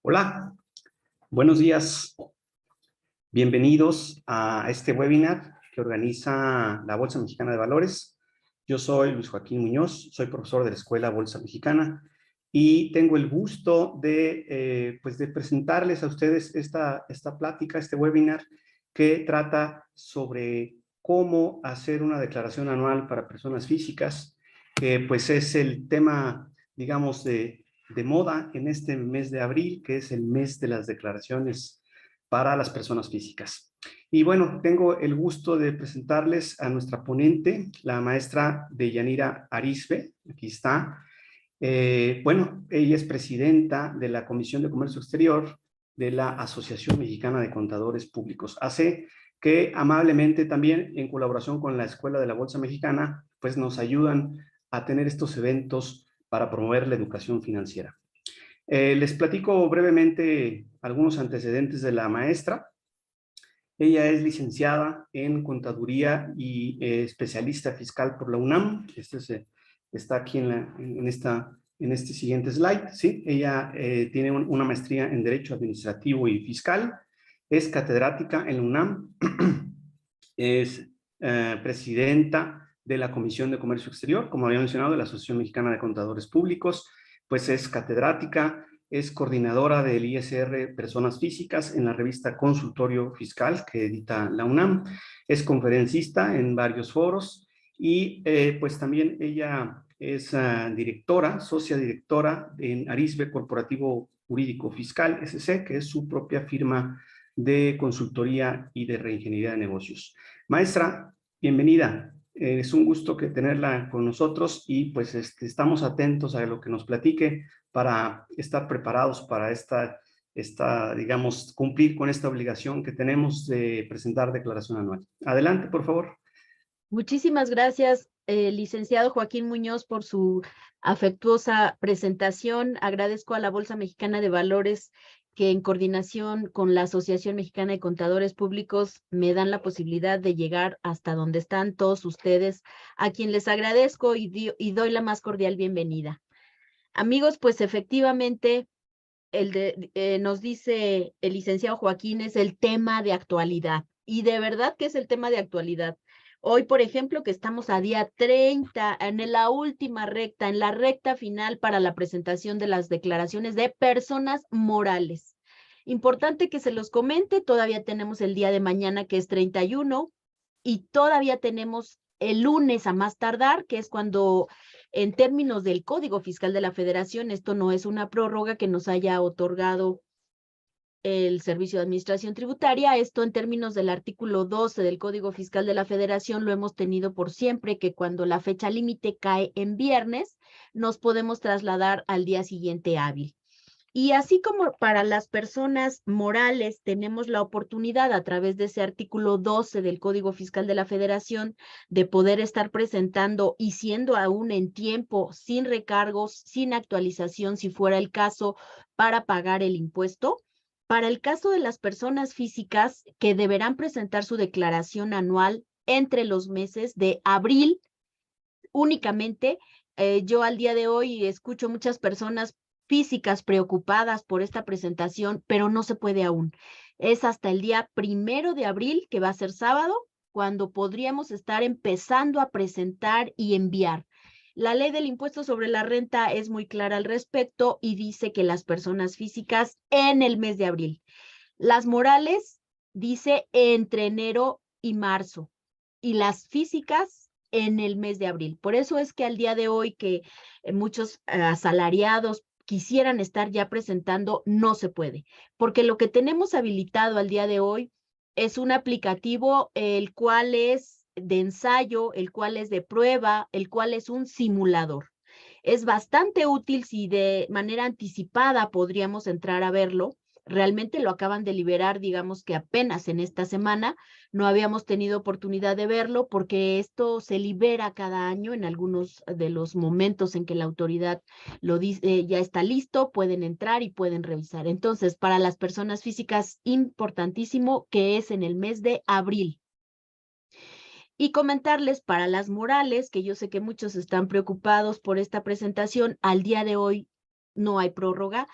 Hola, buenos días. Bienvenidos a este webinar que organiza la Bolsa Mexicana de Valores. Yo soy Luis Joaquín Muñoz, soy profesor de la Escuela Bolsa Mexicana y tengo el gusto de presentarles a ustedes esta plática, este webinar que trata sobre cómo hacer una declaración anual para personas físicas, que pues es el tema, digamos, de moda en este mes de abril, que es el mes de las declaraciones para las personas físicas. Y bueno, tengo el gusto de presentarles a nuestra ponente, la maestra Deyanira Arizpe. Aquí está. Bueno, ella es presidenta de la Comisión de Comercio Exterior de la Asociación Mexicana de Contadores Públicos, ACE, que amablemente también en colaboración con la Escuela de la Bolsa Mexicana, pues nos ayudan a tener estos eventos para promover la educación financiera. Les platico brevemente algunos antecedentes de la maestra. Ella es licenciada en Contaduría y especialista fiscal por la UNAM. Está aquí en este siguiente slide. ¿Sí? Ella tiene una maestría en Derecho Administrativo y Fiscal. Es catedrática en la UNAM. Es presidenta de la Comisión de Comercio Exterior, como había mencionado, de la Asociación Mexicana de Contadores Públicos. Pues es catedrática, es coordinadora del ISR Personas Físicas en la revista Consultorio Fiscal que edita la UNAM, es conferencista en varios foros y pues también ella es directora, socia directora en Arizpe Corporativo Jurídico Fiscal, SC, que es su propia firma de consultoría y de reingeniería de negocios. Maestra, bienvenida. Es un gusto tenerla con nosotros y pues estamos atentos a lo que nos platique para estar preparados para digamos, cumplir con esta obligación que tenemos de presentar declaración anual. Adelante, por favor. Muchísimas gracias, licenciado Joaquín Muñoz, por su afectuosa presentación. Agradezco a la Bolsa Mexicana de Valores que en coordinación con la Asociación Mexicana de Contadores Públicos me dan la posibilidad de llegar hasta donde están todos ustedes, a quien les agradezco y doy la más cordial bienvenida. Amigos, pues efectivamente, nos dice el licenciado Joaquín, es el tema de actualidad. Y de verdad que es el tema de actualidad. Hoy, por ejemplo, que estamos a día 30, en la última recta, en la recta final para la presentación de las declaraciones de personas morales. Importante que se los comente, todavía tenemos el día de mañana, que es 31, y todavía tenemos el lunes a más tardar, que es cuando, en términos del Código Fiscal de la Federación, esto no es una prórroga que nos haya otorgado el Servicio de Administración Tributaria. Esto, en términos del artículo 12 del Código Fiscal de la Federación, lo hemos tenido por siempre, que cuando la fecha límite cae en viernes, nos podemos trasladar al día siguiente hábil. Y así como para las personas morales tenemos la oportunidad a través de ese artículo 12 del Código Fiscal de la Federación de poder estar presentando y siendo aún en tiempo, sin recargos, sin actualización, si fuera el caso, para pagar el impuesto. Para el caso de las personas físicas que deberán presentar su declaración anual entre los meses de abril únicamente, yo al día de hoy escucho muchas personas físicas preocupadas por esta presentación, pero no se puede aún. Es hasta el día 1 de abril, que va a ser sábado, cuando podríamos estar empezando a presentar y enviar. La ley del impuesto sobre la renta es muy clara al respecto y dice que las personas físicas en el mes de abril. Las morales dice entre enero y marzo, y las físicas en el mes de abril. Por eso es que al día de hoy que muchos asalariados quisieran estar ya presentando, no se puede, porque lo que tenemos habilitado al día de hoy es un aplicativo, el cual es de ensayo, el cual es de prueba, el cual es un simulador. Es bastante útil si de manera anticipada podríamos entrar a verlo. Realmente lo acaban de liberar, digamos que apenas en esta semana. No habíamos tenido oportunidad de verlo porque esto se libera cada año en algunos de los momentos en que la autoridad lo dice, ya está listo, pueden entrar y pueden revisar. Entonces, para las personas físicas, importantísimo que es en el mes de abril. Y comentarles para las morales, que yo sé que muchos están preocupados por esta presentación, al día de hoy no hay prórroga.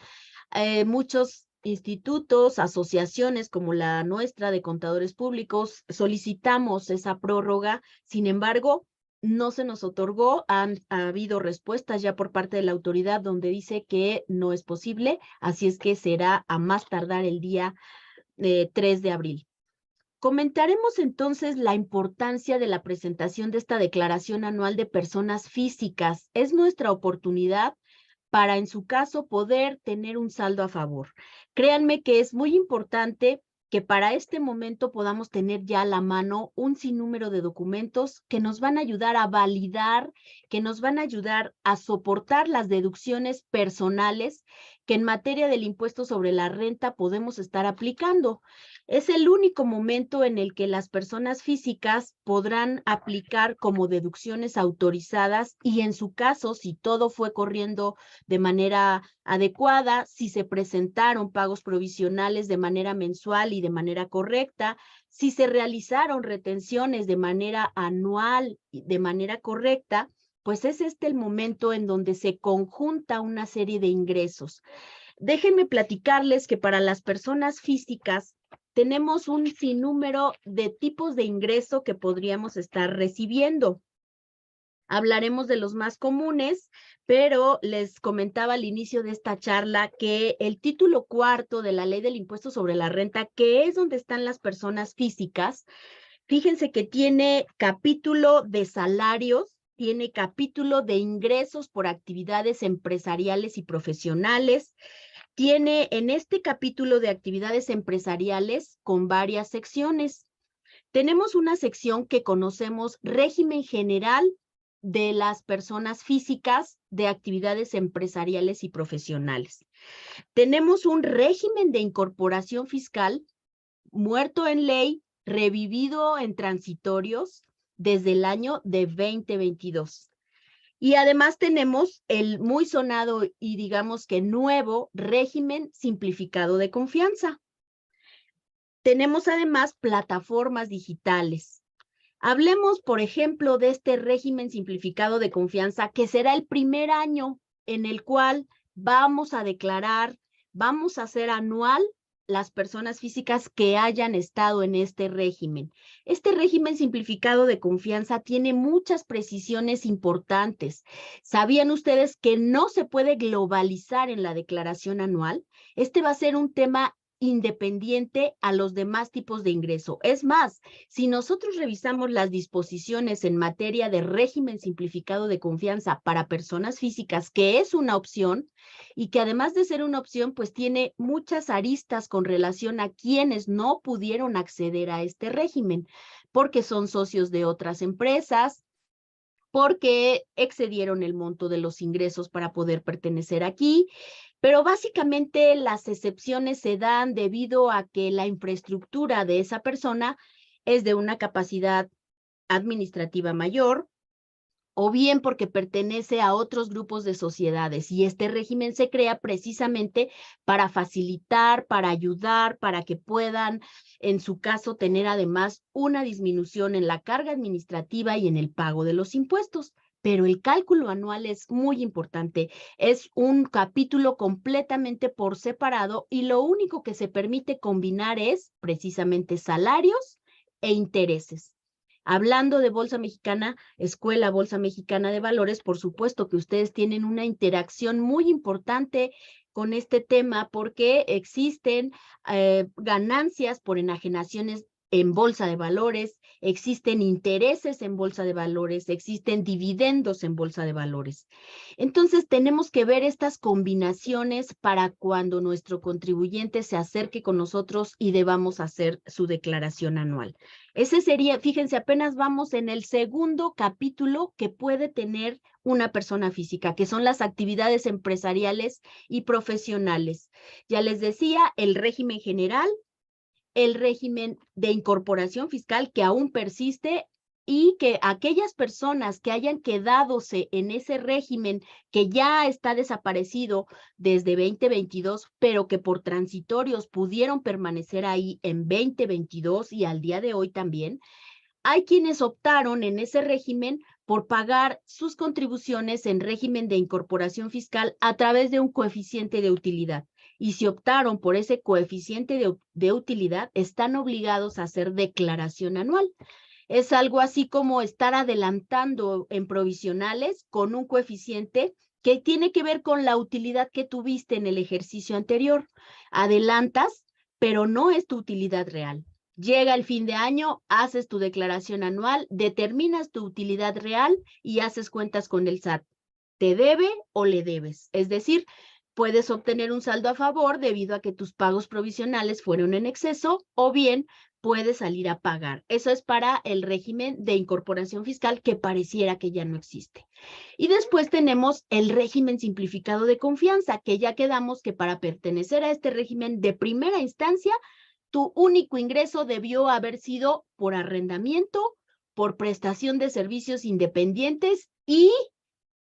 Muchos institutos, asociaciones como la nuestra de contadores públicos, solicitamos esa prórroga. Sin embargo, no se nos otorgó. Ha habido respuestas ya por parte de la autoridad donde dice que no es posible, así es que será a más tardar el día 3 de abril. Comentaremos entonces la importancia de la presentación de esta declaración anual de personas físicas. Es nuestra oportunidad para, en su caso, poder tener un saldo a favor. Créanme que es muy importante que para este momento podamos tener ya a la mano un sinnúmero de documentos que nos van a ayudar a validar, que nos van a ayudar a soportar las deducciones personales que en materia del impuesto sobre la renta podemos estar aplicando. Es el único momento en el que las personas físicas podrán aplicar como deducciones autorizadas y, en su caso, si todo fue corriendo de manera adecuada, si se presentaron pagos provisionales de manera mensual y de manera correcta, si se realizaron retenciones de manera anual y de manera correcta, pues es este el momento en donde se conjunta una serie de ingresos. Déjenme platicarles que para las personas físicas tenemos un sinnúmero de tipos de ingreso que podríamos estar recibiendo. Hablaremos de los más comunes, pero les comentaba al inicio de esta charla que el título 4 de la Ley del Impuesto sobre la Renta, que es donde están las personas físicas, fíjense que tiene capítulo de salarios, tiene capítulo de ingresos por actividades empresariales y profesionales, tiene en este capítulo de actividades empresariales con varias secciones. Tenemos una sección que conocemos régimen general de las personas físicas de actividades empresariales y profesionales. Tenemos un régimen de incorporación fiscal muerto en ley, revivido en transitorios desde el año de 2022. Y además tenemos el muy sonado y digamos que nuevo régimen simplificado de confianza. Tenemos además plataformas digitales. Hablemos, por ejemplo, de este régimen simplificado de confianza, que será el primer año en el cual vamos a declarar, vamos a hacer anual las personas físicas que hayan estado en este régimen. Este régimen simplificado de confianza tiene muchas precisiones importantes. ¿Sabían ustedes que no se puede globalizar en la declaración anual? Este va a ser un tema independiente a los demás tipos de ingreso. Es más, si nosotros revisamos las disposiciones en materia de régimen simplificado de confianza para personas físicas, que es una opción y que además de ser una opción, pues tiene muchas aristas con relación a quienes no pudieron acceder a este régimen, porque son socios de otras empresas, porque excedieron el monto de los ingresos para poder pertenecer aquí. Pero básicamente las excepciones se dan debido a que la infraestructura de esa persona es de una capacidad administrativa mayor, o bien porque pertenece a otros grupos de sociedades. Y este régimen se crea precisamente para facilitar, para ayudar, para que puedan, en su caso, tener además una disminución en la carga administrativa y en el pago de los impuestos. Pero el cálculo anual es muy importante. Es un capítulo completamente por separado y lo único que se permite combinar es precisamente salarios e intereses. Hablando de Bolsa Mexicana, Escuela Bolsa Mexicana de Valores, por supuesto que ustedes tienen una interacción muy importante con este tema porque existen ganancias por enajenaciones en bolsa de valores, existen intereses en bolsa de valores, existen dividendos en bolsa de valores. Entonces tenemos que ver estas combinaciones para cuando nuestro contribuyente se acerque con nosotros y debamos hacer su declaración anual. Ese sería, fíjense, apenas vamos en el segundo capítulo que puede tener una persona física, que son las actividades empresariales y profesionales. Ya les decía, el régimen general, el régimen de incorporación fiscal que aún persiste y que aquellas personas que hayan quedadose en ese régimen que ya está desaparecido desde 2022, pero que por transitorios pudieron permanecer ahí en 2022 y al día de hoy también, hay quienes optaron en ese régimen por pagar sus contribuciones en régimen de incorporación fiscal a través de un coeficiente de utilidad. y si optaron por ese coeficiente de utilidad, están obligados a hacer declaración anual. Es algo así como estar adelantando en provisionales con un coeficiente que tiene que ver con la utilidad que tuviste en el ejercicio anterior. Adelantas, pero no es tu utilidad real. Llega el fin de año, haces tu declaración anual, determinas tu utilidad real y haces cuentas con el SAT. ¿Te debe o le debes? Es decir, puedes obtener un saldo a favor debido a que tus pagos provisionales fueron en exceso, o bien puedes salir a pagar. Eso es para el régimen de incorporación fiscal, que pareciera que ya no existe. Y después tenemos el régimen simplificado de confianza, que ya quedamos que para pertenecer a este régimen de primera instancia, tu único ingreso debió haber sido por arrendamiento, por prestación de servicios independientes y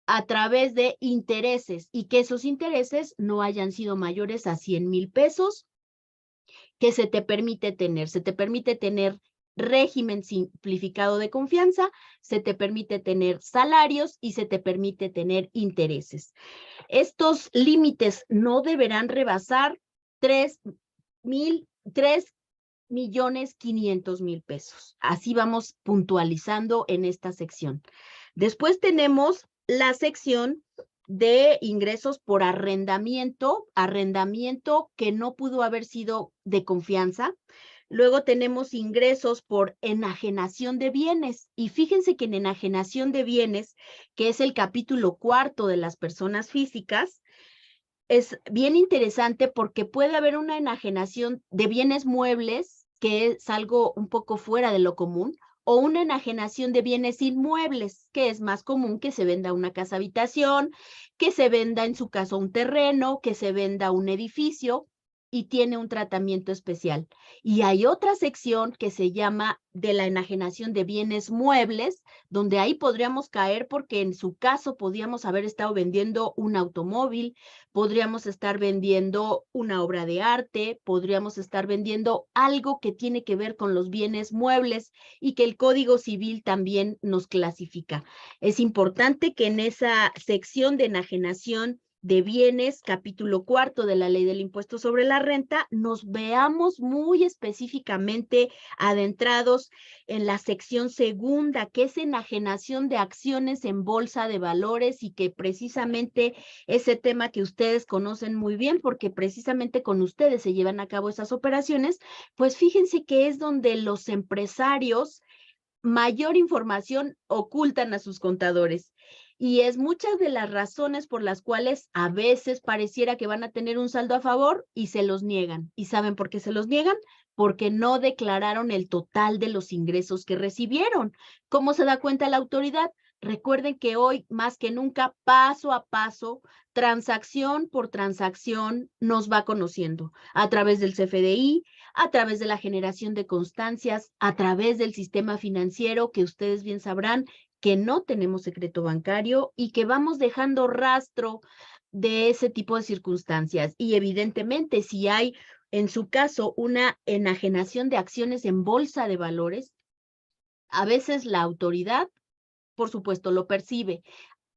a través de intereses, y que esos intereses no hayan sido mayores a 100,000 pesos que se te permite tener. Se te permite tener régimen simplificado de confianza, se te permite tener salarios y se te permite tener intereses. Estos límites no deberán rebasar 3,500,000 pesos. Así vamos puntualizando en esta sección. Después tenemos la sección de ingresos por arrendamiento que no pudo haber sido de confianza. Luego tenemos ingresos por enajenación de bienes. Y fíjense que en enajenación de bienes, que es el capítulo 4 de las personas físicas, es bien interesante porque puede haber una enajenación de bienes muebles, que es algo un poco fuera de lo común, o una enajenación de bienes inmuebles, que es más común que se venda una casa habitación, que se venda en su caso un terreno, que se venda un edificio y tiene un tratamiento especial. Y hay otra sección que se llama de la enajenación de bienes muebles, donde ahí podríamos caer porque en su caso podríamos haber estado vendiendo un automóvil, podríamos estar vendiendo una obra de arte, podríamos estar vendiendo algo que tiene que ver con los bienes muebles y que el Código Civil también nos clasifica. Es importante que en esa sección de enajenación de bienes, capítulo 4 de la Ley del Impuesto sobre la Renta, nos veamos muy específicamente adentrados en la sección segunda, que es enajenación de acciones en bolsa de valores, y que precisamente ese tema que ustedes conocen muy bien, porque precisamente con ustedes se llevan a cabo esas operaciones, pues fíjense que es donde los empresarios mayor información ocultan a sus contadores. Y es muchas de las razones por las cuales a veces pareciera que van a tener un saldo a favor y se los niegan. ¿Y saben por qué se los niegan? Porque no declararon el total de los ingresos que recibieron. ¿Cómo se da cuenta la autoridad? Recuerden que hoy, más que nunca, paso a paso, transacción por transacción, nos va conociendo a través del CFDI, a través de la generación de constancias, a través del sistema financiero, que ustedes bien sabrán que no tenemos secreto bancario y que vamos dejando rastro de ese tipo de circunstancias. Y evidentemente, si hay en su caso una enajenación de acciones en bolsa de valores, a veces la autoridad, por supuesto, lo percibe.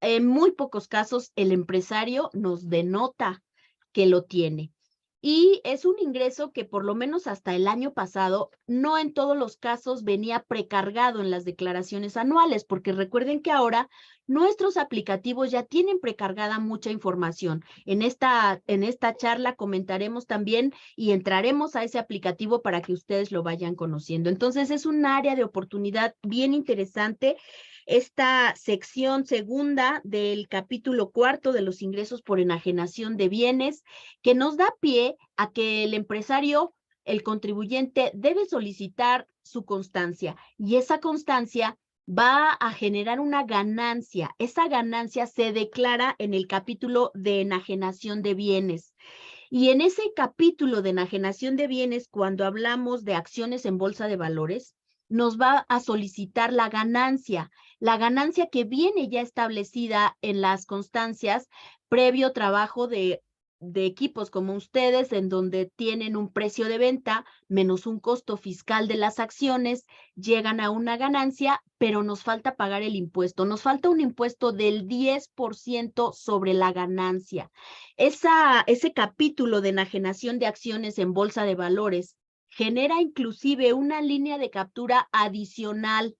En muy pocos casos el empresario nos denota que lo tiene. Y es un ingreso que por lo menos hasta el año pasado, no en todos los casos venía precargado en las declaraciones anuales, porque recuerden que ahora nuestros aplicativos ya tienen precargada mucha información. En esta charla comentaremos también y entraremos a ese aplicativo para que ustedes lo vayan conociendo. Entonces es un área de oportunidad bien interesante. Esta sección segunda del capítulo 4 de los ingresos por enajenación de bienes, que nos da pie a que el empresario, el contribuyente, debe solicitar su constancia, y esa constancia va a generar una ganancia. Esa ganancia se declara en el capítulo de enajenación de bienes. Y en ese capítulo de enajenación de bienes, cuando hablamos de acciones en bolsa de valores, nos va a solicitar la ganancia que viene ya establecida en las constancias previo trabajo de de equipos como ustedes, en donde tienen un precio de venta menos un costo fiscal de las acciones, llegan a una ganancia, pero nos falta pagar el impuesto. Nos falta un impuesto del 10% sobre la ganancia. Ese capítulo de enajenación de acciones en bolsa de valores genera inclusive una línea de captura adicional.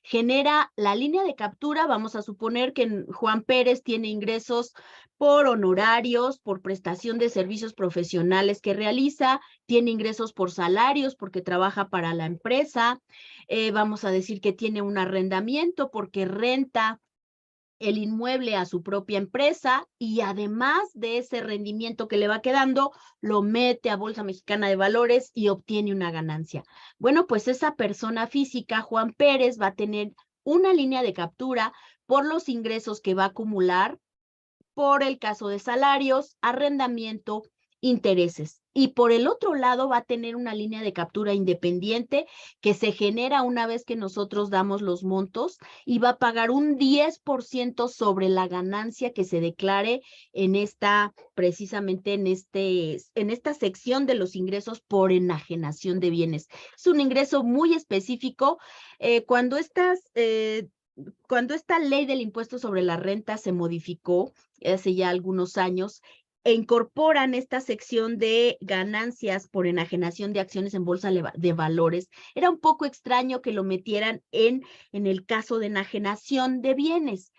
Genera la línea de captura, vamos a suponer que Juan Pérez tiene ingresos por honorarios, por prestación de servicios profesionales que realiza, tiene ingresos por salarios porque trabaja para la empresa, vamos a decir que tiene un arrendamiento porque renta el inmueble a su propia empresa y además de ese rendimiento que le va quedando, lo mete a Bolsa Mexicana de Valores y obtiene una ganancia. Bueno, pues esa persona física, Juan Pérez, va a tener una línea de captura por los ingresos que va a acumular por el caso de salarios, arrendamiento, intereses. Y por el otro lado va a tener una línea de captura independiente que se genera una vez que nosotros damos los montos y va a pagar un 10% sobre la ganancia que se declare en precisamente en esta sección de los ingresos por enajenación de bienes. Es un ingreso muy específico. Cuando esta ley del impuesto sobre la renta se modificó hace ya algunos años, e incorporan esta sección de ganancias por enajenación de acciones en bolsa de valores, era un poco extraño que lo metieran en el caso de enajenación de bienes.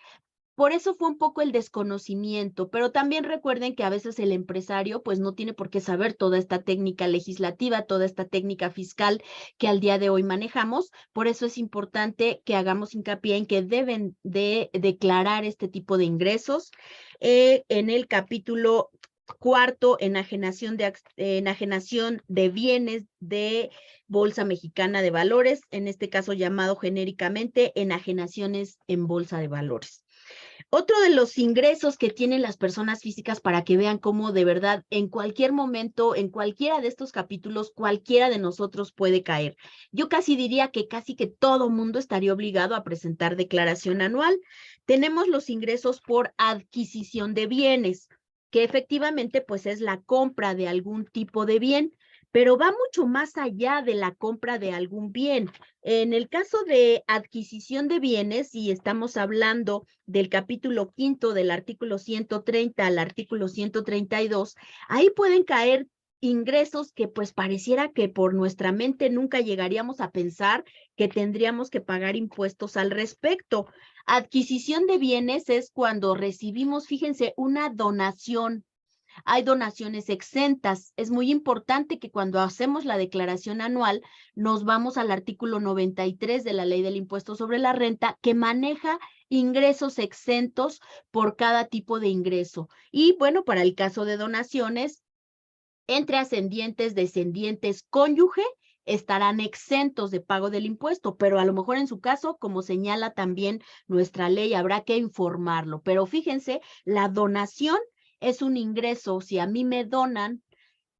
Por eso fue un poco el desconocimiento, pero también recuerden que a veces el empresario pues no tiene por qué saber toda esta técnica legislativa, toda esta técnica fiscal que al día de hoy manejamos. Por eso es importante que hagamos hincapié en que deben de declarar este tipo de ingresos. En el capítulo cuarto, enajenación de bienes de Bolsa Mexicana de Valores, en este caso llamado genéricamente enajenaciones en Bolsa de Valores. Otro de los ingresos que tienen las personas físicas, para que vean cómo de verdad en cualquier momento, en cualquiera de estos capítulos, cualquiera de nosotros puede caer. Yo casi diría que casi que todo mundo estaría obligado a presentar declaración anual. Tenemos los ingresos por adquisición de bienes, que efectivamente pues es la compra de algún tipo de bien, pero va mucho más allá de la compra de algún bien. En el caso de adquisición de bienes, y estamos hablando del capítulo quinto del artículo 130 al artículo 132, ahí pueden caer ingresos que pues pareciera que por nuestra mente nunca llegaríamos a pensar que tendríamos que pagar impuestos al respecto. Adquisición de bienes es cuando recibimos, fíjense, una donación. Hay donaciones exentas. Es muy importante que cuando hacemos la declaración anual nos vamos al artículo 93 de la Ley del Impuesto sobre la Renta, que maneja ingresos exentos por cada tipo de ingreso. Y bueno, para el caso de donaciones, entre ascendientes, descendientes, cónyuge, estarán exentos de pago del impuesto, pero a lo mejor en su caso, como señala también nuestra ley, habrá que informarlo. Pero fíjense, la donación es un ingreso. Si a mí me donan,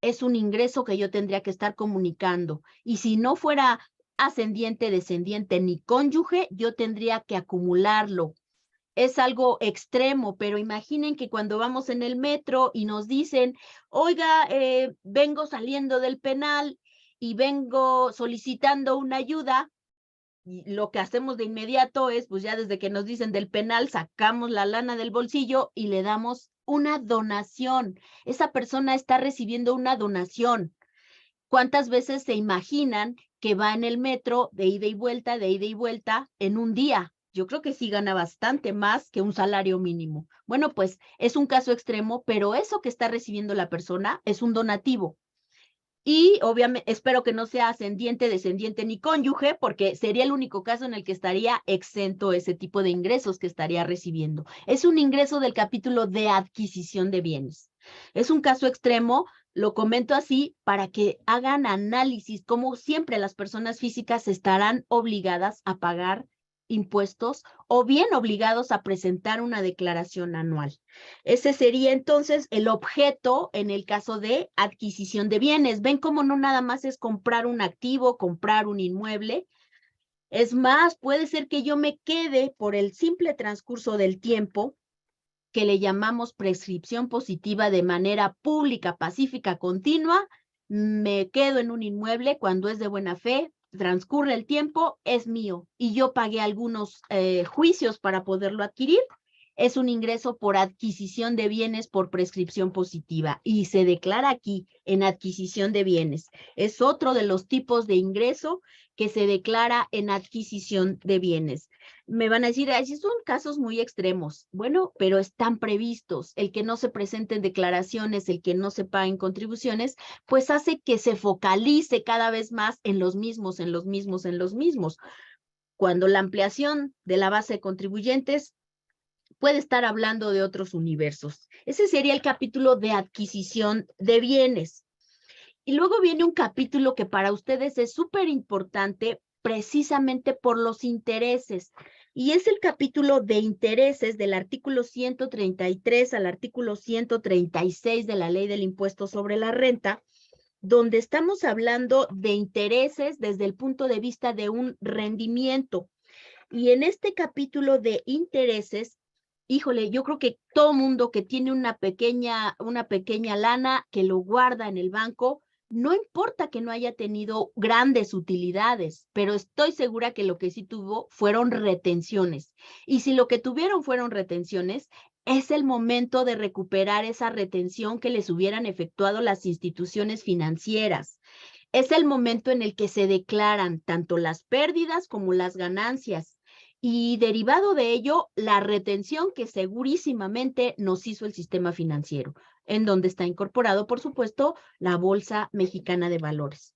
es un ingreso que yo tendría que estar comunicando. Y si no fuera ascendiente, descendiente ni cónyuge, yo tendría que acumularlo. Es algo extremo, pero imaginen que cuando vamos en el metro y nos dicen, oiga, vengo saliendo del penal y vengo solicitando una ayuda, y lo que hacemos de inmediato es, pues ya desde que nos dicen del penal, sacamos la lana del bolsillo y le damos una donación. Esa persona está recibiendo una donación. ¿Cuántas veces se imaginan que va en el metro de ida y vuelta en un día? Yo creo que sí gana bastante más que un salario mínimo. Bueno, pues es un caso extremo, pero eso que está recibiendo la persona es un donativo. Y obviamente espero que no sea ascendiente, descendiente ni cónyuge, porque sería el único caso en el que estaría exento ese tipo de ingresos que estaría recibiendo. Es un ingreso del capítulo de adquisición de bienes. Es un caso extremo, lo comento así para que hagan análisis, como siempre las personas físicas estarán obligadas a pagar impuestos o bien obligados a presentar una declaración anual. Ese sería entonces el objeto en el caso de adquisición de bienes. Ven cómo no nada más es comprar un activo, comprar un inmueble. Es más, puede ser que yo me quede por el simple transcurso del tiempo que le llamamos prescripción positiva de manera pública, pacífica, continua, me quedo en un inmueble cuando es de buena fe, transcurre el tiempo, es mío y yo pagué algunos juicios para poderlo adquirir. Es un ingreso por adquisición de bienes por prescripción positiva y se declara aquí en adquisición de bienes. Es otro de los tipos de ingreso que se declara en adquisición de bienes. Me van a decir, así son casos muy extremos. Bueno, pero están previstos. El que no se presenten declaraciones, el que no se paguen contribuciones, pues hace que se focalice cada vez más en los mismos, en los mismos, en los mismos. Cuando la ampliación de la base de contribuyentes puede estar hablando de otros universos. Ese sería el capítulo de adquisición de bienes. Y luego viene un capítulo que para ustedes es súper importante precisamente por los intereses. Y es el capítulo de intereses del artículo 133 al artículo 136 de la Ley del Impuesto sobre la Renta, donde estamos hablando de intereses desde el punto de vista de un rendimiento. Y en este capítulo de intereses, híjole, yo creo que todo mundo que tiene una pequeña lana que lo guarda en el banco, no importa que no haya tenido grandes utilidades, pero estoy segura que lo que sí tuvo fueron retenciones. Y si lo que tuvieron fueron retenciones, es el momento de recuperar esa retención que les hubieran efectuado las instituciones financieras. Es el momento en el que se declaran tanto las pérdidas como las ganancias. Y derivado de ello, la retención que segurísimamente nos hizo el sistema financiero, en donde está incorporado, por supuesto, la Bolsa Mexicana de Valores.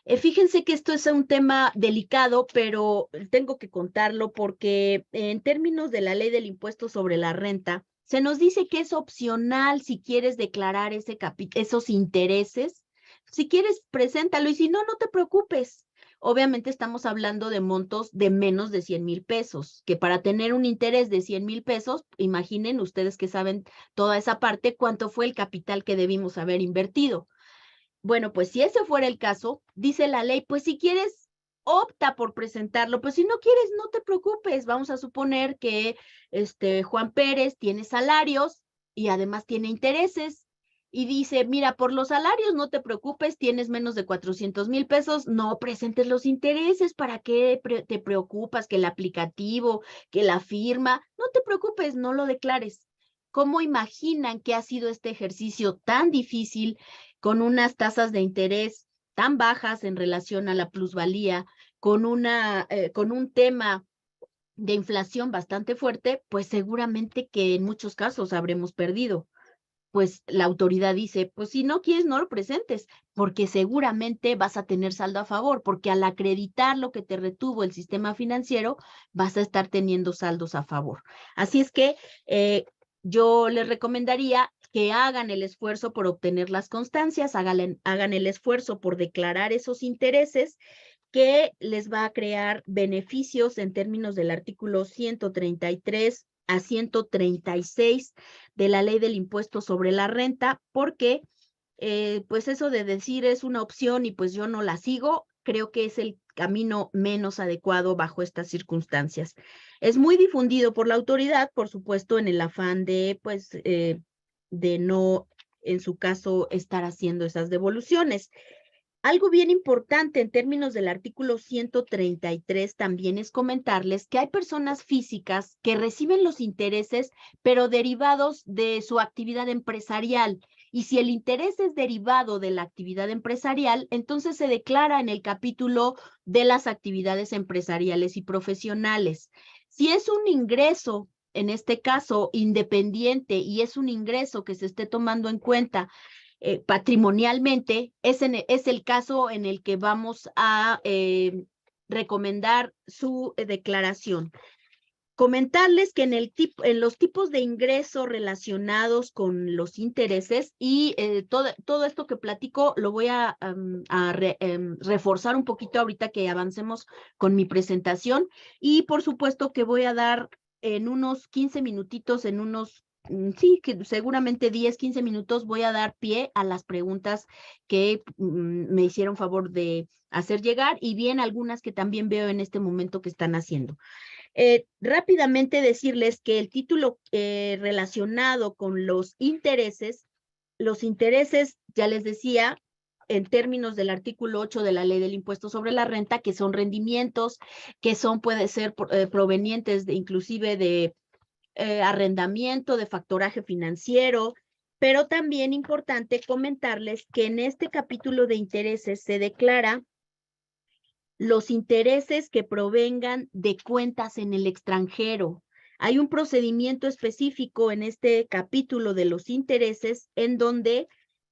Fíjense que esto es un tema delicado, pero tengo que contarlo porque en términos de la Ley del Impuesto sobre la Renta, se nos dice que es opcional si quieres declarar esos intereses. Si quieres, preséntalo y si no, no te preocupes. Obviamente estamos hablando de montos de menos de 100,000 pesos, que para tener un interés de 100,000 pesos, imaginen ustedes que saben toda esa parte, cuánto fue el capital que debimos haber invertido. Bueno, pues si ese fuera el caso, dice la ley, pues si quieres, opta por presentarlo, pues si no quieres, no te preocupes. Vamos a suponer que Juan Pérez tiene salarios y además tiene intereses y dice, mira, por los salarios no te preocupes, tienes menos de 400,000 pesos, no presentes los intereses, ¿para qué te preocupas? Que el aplicativo, que la firma, no te preocupes, no lo declares. ¿Cómo imaginan que ha sido este ejercicio tan difícil con unas tasas de interés tan bajas en relación a la plusvalía, con un tema de inflación bastante fuerte? Pues seguramente que en muchos casos habremos perdido. Pues la autoridad dice, pues si no quieres, no lo presentes, porque seguramente vas a tener saldo a favor, porque al acreditar lo que te retuvo el sistema financiero, vas a estar teniendo saldos a favor. Así es que yo les recomendaría que hagan el esfuerzo por obtener las constancias, hagan el esfuerzo por declarar esos intereses, que les va a crear beneficios en términos del artículo 133 a 136 de la Ley del Impuesto sobre la Renta, porque pues eso de decir es una opción y pues yo no la sigo, creo que es el camino menos adecuado bajo estas circunstancias. Es muy difundido por la autoridad, por supuesto, en el afán de pues de no, en su caso, estar haciendo esas devoluciones. Algo bien importante en términos del artículo 133 también es comentarles que hay personas físicas que reciben los intereses, pero derivados de su actividad empresarial. Y si el interés es derivado de la actividad empresarial, entonces se declara en el capítulo de las actividades empresariales y profesionales. Si es un ingreso, en este caso independiente, y es un ingreso que se esté tomando en cuenta patrimonialmente, es el caso en el que vamos a recomendar su declaración. Comentarles que en los tipos de ingresos relacionados con los intereses y todo esto que platico lo voy a reforzar un poquito ahorita que avancemos con mi presentación, y por supuesto que voy a dar en unos 15 minutitos, en unos sí, que seguramente 10, 15 minutos voy a dar pie a las preguntas que me hicieron favor de hacer llegar y bien algunas que también veo en este momento que están haciendo. Rápidamente decirles que el título relacionado con los intereses, ya les decía, en términos del artículo 8 de la Ley del Impuesto sobre la Renta, que son rendimientos, que puede ser provenientes inclusive de arrendamiento, de factoraje financiero, pero también importante comentarles que en este capítulo de intereses se declara los intereses que provengan de cuentas en el extranjero. Hay un procedimiento específico en este capítulo de los intereses en donde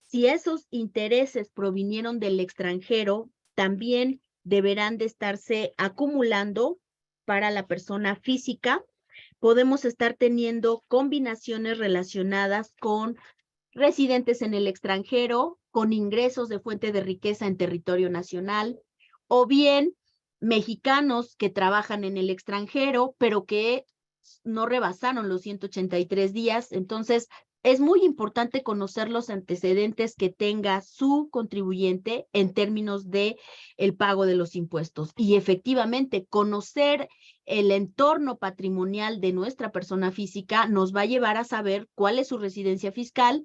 si esos intereses provinieron del extranjero, también deberán de estarse acumulando para la persona física. Podemos estar teniendo combinaciones relacionadas con residentes en el extranjero, con ingresos de fuente de riqueza en territorio nacional, o bien mexicanos que trabajan en el extranjero, pero que no rebasaron los 183 días. Entonces, es muy importante conocer los antecedentes que tenga su contribuyente en términos de el pago de los impuestos. Y efectivamente, conocer el entorno patrimonial de nuestra persona física nos va a llevar a saber cuál es su residencia fiscal,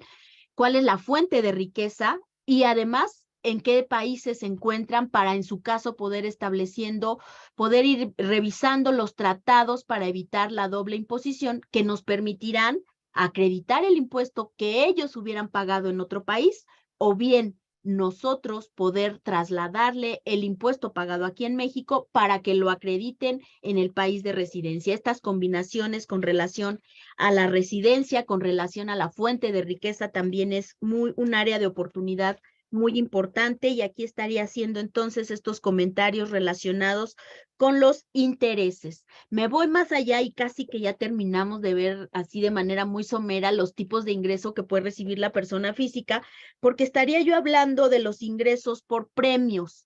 cuál es la fuente de riqueza y además en qué países se encuentran para en su caso poder ir revisando los tratados para evitar la doble imposición que nos permitirán acreditar el impuesto que ellos hubieran pagado en otro país o bien nosotros poder trasladarle el impuesto pagado aquí en México para que lo acrediten en el país de residencia. Estas combinaciones con relación a la residencia, con relación a la fuente de riqueza, también es un área de oportunidad muy importante y aquí estaría haciendo entonces estos comentarios relacionados con los intereses. Me voy más allá y casi que ya terminamos de ver así de manera muy somera los tipos de ingreso que puede recibir la persona física, porque estaría yo hablando de los ingresos por premios.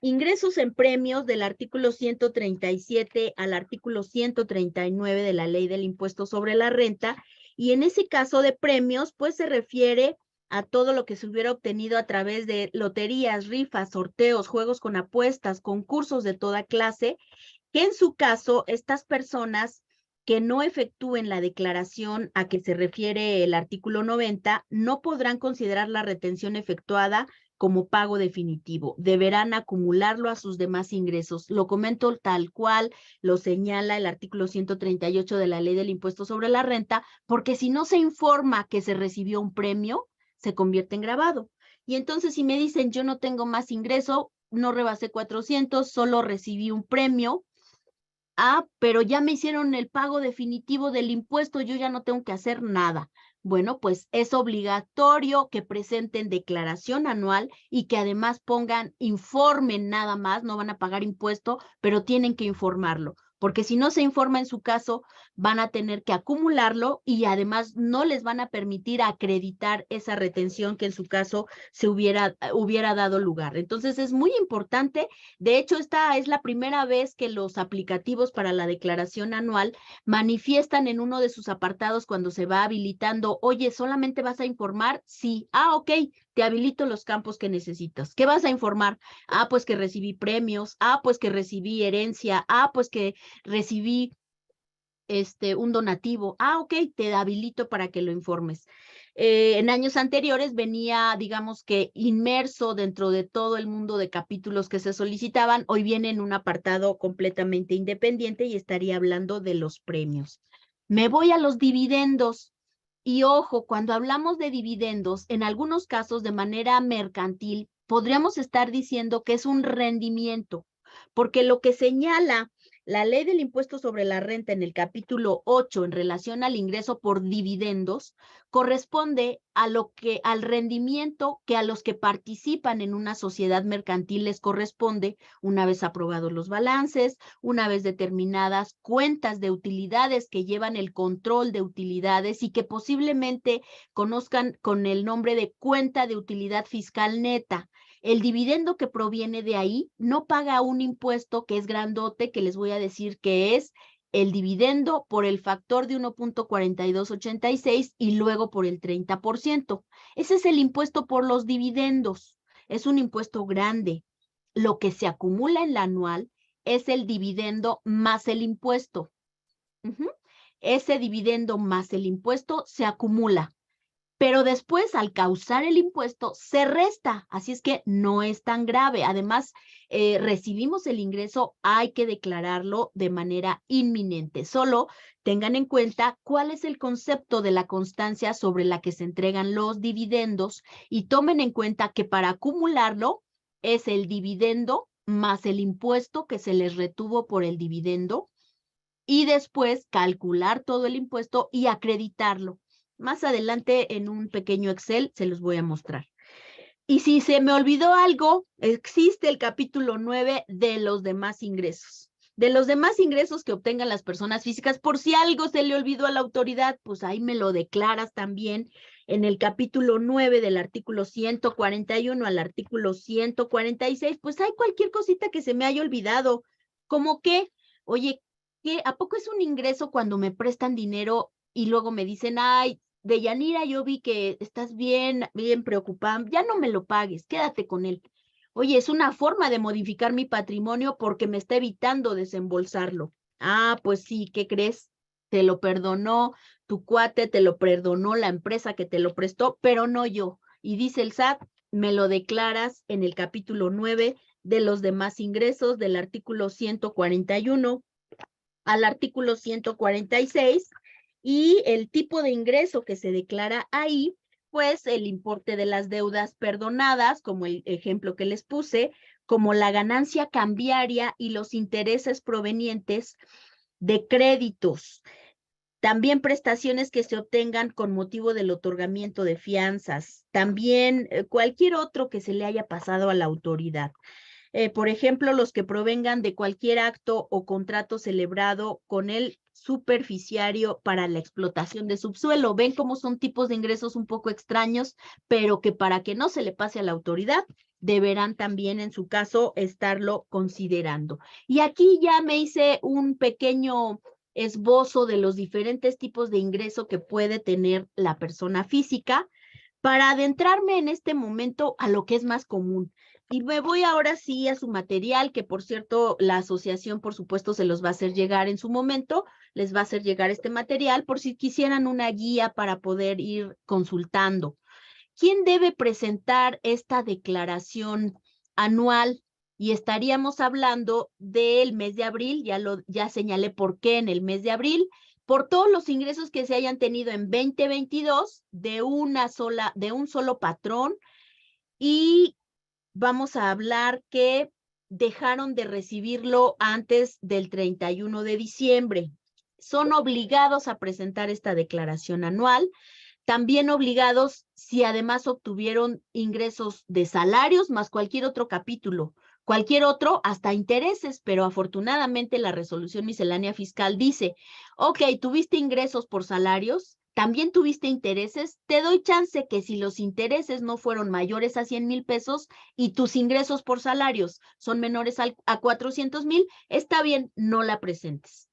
Ingresos en premios del artículo 137 al artículo 139 de la Ley del Impuesto sobre la Renta, y en ese caso de premios, pues se refiere a todo lo que se hubiera obtenido a través de loterías, rifas, sorteos, juegos con apuestas, concursos de toda clase, que en su caso estas personas que no efectúen la declaración a que se refiere el artículo 90 no podrán considerar la retención efectuada como pago definitivo. Deberán acumularlo a sus demás ingresos. Lo comento tal cual lo señala el artículo 138 de la Ley del Impuesto sobre la Renta, porque si no se informa que se recibió un premio, se convierte en gravado. Y entonces si me dicen yo no tengo más ingreso, no rebasé 400, solo recibí un premio, pero ya me hicieron el pago definitivo del impuesto, yo ya no tengo que hacer nada. Bueno, pues es obligatorio que presenten declaración anual y que además informen nada más, no van a pagar impuesto, pero tienen que informarlo, porque si no se informa en su caso, van a tener que acumularlo y además no les van a permitir acreditar esa retención que en su caso se hubiera dado lugar. Entonces es muy importante. De hecho, esta es la primera vez que los aplicativos para la declaración anual manifiestan en uno de sus apartados cuando se va habilitando, oye, ¿solamente vas a informar? Sí. Ok, te habilito los campos que necesitas. ¿Qué vas a informar? Pues que recibí premios. Pues que recibí herencia. Pues que recibí un donativo. Ok, te habilito para que lo informes. En años anteriores venía, digamos que inmerso dentro de todo el mundo de capítulos que se solicitaban. Hoy viene en un apartado completamente independiente y estaría hablando de los premios. Me voy a los dividendos. Y ojo, cuando hablamos de dividendos, en algunos casos de manera mercantil, podríamos estar diciendo que es un rendimiento, porque lo que señala la Ley del Impuesto sobre la Renta en el capítulo 8 en relación al ingreso por dividendos corresponde al rendimiento que a los que participan en una sociedad mercantil les corresponde una vez aprobados los balances, una vez determinadas cuentas de utilidades que llevan el control de utilidades y que posiblemente conozcan con el nombre de cuenta de utilidad fiscal neta. El dividendo que proviene de ahí no paga un impuesto que es grandote, que les voy a decir que es el dividendo por el factor de 1.4286 y luego por el 30%. Ese es el impuesto por los dividendos. Es un impuesto grande. Lo que se acumula en la anual es el dividendo más el impuesto. Ese dividendo más el impuesto se acumula, pero después al causar el impuesto se resta, así es que no es tan grave. Además, recibimos el ingreso, hay que declararlo de manera inminente. Solo tengan en cuenta cuál es el concepto de la constancia sobre la que se entregan los dividendos y tomen en cuenta que para acumularlo es el dividendo más el impuesto que se les retuvo por el dividendo y después calcular todo el impuesto y acreditarlo. Más adelante en un pequeño Excel se los voy a mostrar. Y si se me olvidó algo, existe el capítulo 9 de los demás ingresos. De los demás ingresos que obtengan las personas físicas, por si algo se le olvidó a la autoridad, pues ahí me lo declaras también en el capítulo 9 del artículo 141 al artículo 146, pues hay cualquier cosita que se me haya olvidado, como que, oye, ¿a poco es un ingreso cuando me prestan dinero y luego me dicen, ay, Deyanira, yo vi que estás bien preocupada, ya no me lo pagues, quédate con él? Oye, es una forma de modificar mi patrimonio porque me está evitando desembolsarlo. Ah, pues sí, ¿qué crees? Te lo perdonó tu cuate, te lo perdonó la empresa que te lo prestó, pero no yo. Y dice el SAT, me lo declaras en el capítulo 9 de los demás ingresos del artículo 141 al artículo 146 y el tipo de ingreso que se declara ahí, pues el importe de las deudas perdonadas, como el ejemplo que les puse, como la ganancia cambiaria y los intereses provenientes de créditos. También prestaciones que se obtengan con motivo del otorgamiento de fianzas. También cualquier otro que se le haya pasado a la autoridad. Por ejemplo, los que provengan de cualquier acto o contrato celebrado con el superficiario para la explotación de subsuelo. Ven cómo son tipos de ingresos un poco extraños, pero que para que no se le pase a la autoridad, deberán también en su caso estarlo considerando. Y aquí ya me hice un pequeño esbozo de los diferentes tipos de ingreso que puede tener la persona física para adentrarme en este momento a lo que es más común. Y me voy ahora sí a su material, que por cierto, la asociación, por supuesto, se los va a hacer llegar en su momento, les va a hacer llegar este material por si quisieran una guía para poder ir consultando. ¿Quién debe presentar esta declaración anual? Y estaríamos hablando del mes de abril, ya señalé por qué en el mes de abril, por todos los ingresos que se hayan tenido en 2022 de un solo patrón, y vamos a hablar que dejaron de recibirlo antes del 31 de diciembre. Son obligados a presentar esta declaración anual, también obligados si además obtuvieron ingresos de salarios más cualquier otro capítulo, cualquier otro, hasta intereses, pero afortunadamente la resolución miscelánea fiscal dice, ok, tuviste ingresos por salarios, también tuviste intereses, te doy chance que si los intereses no fueron mayores a 100,000 pesos y tus ingresos por salarios son menores a 400,000, está bien, no la presentes.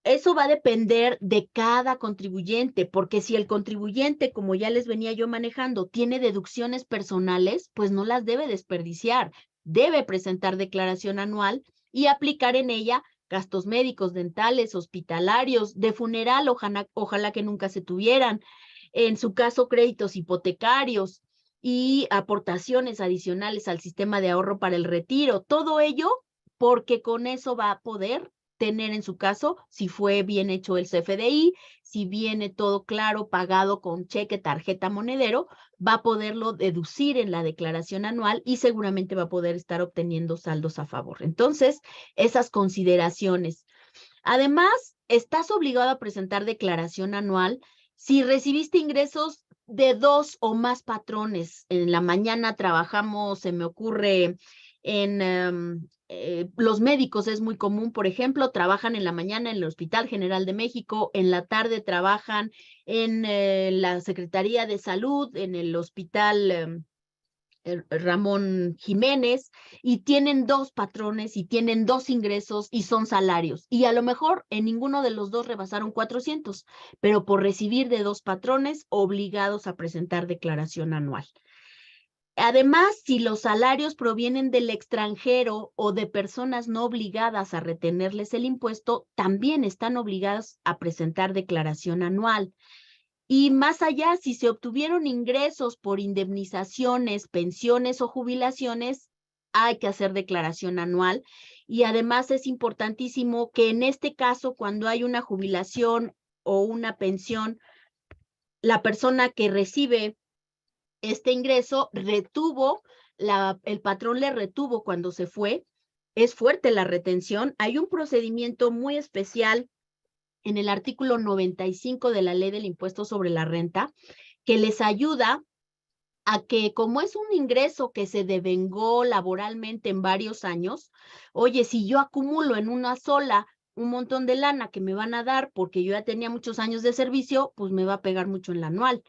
Eso va a depender de cada contribuyente, porque si el contribuyente, como ya les venía yo manejando, tiene deducciones personales, pues no las debe desperdiciar. Debe presentar declaración anual y aplicar en ella gastos médicos, dentales, hospitalarios, de funeral, ojalá que nunca se tuvieran. En su caso, créditos hipotecarios y aportaciones adicionales al sistema de ahorro para el retiro. Todo ello porque con eso va a poder tener en su caso, si fue bien hecho el CFDI, si viene todo claro, pagado con cheque, tarjeta, monedero, va a poderlo deducir en la declaración anual y seguramente va a poder estar obteniendo saldos a favor. Entonces, esas consideraciones. Además, estás obligado a presentar declaración anual si recibiste ingresos de 2 o más patrones. En la mañana trabajamos, se me ocurre, en los médicos es muy común, por ejemplo, trabajan en la mañana en el Hospital General de México, en la tarde trabajan en la Secretaría de Salud, en el Hospital Ramón Jiménez, y tienen 2 patrones y tienen 2 ingresos y son salarios. Y a lo mejor en ninguno de los 2 rebasaron 400, pero por recibir de 2 patrones, obligados a presentar declaración anual. Además, si los salarios provienen del extranjero o de personas no obligadas a retenerles el impuesto, también están obligadas a presentar declaración anual. Y más allá, si se obtuvieron ingresos por indemnizaciones, pensiones o jubilaciones, hay que hacer declaración anual. Y además es importantísimo que en este caso, cuando hay una jubilación o una pensión, la persona que recibe este ingreso el patrón le retuvo cuando se fue. Es fuerte la retención. Hay un procedimiento muy especial en el artículo 95 de la Ley del Impuesto sobre la Renta, que les ayuda a que, como es un ingreso que se devengó laboralmente en varios años, oye, si yo acumulo en una sola un montón de lana que me van a dar porque yo ya tenía muchos años de servicio, pues me va a pegar mucho en la anual.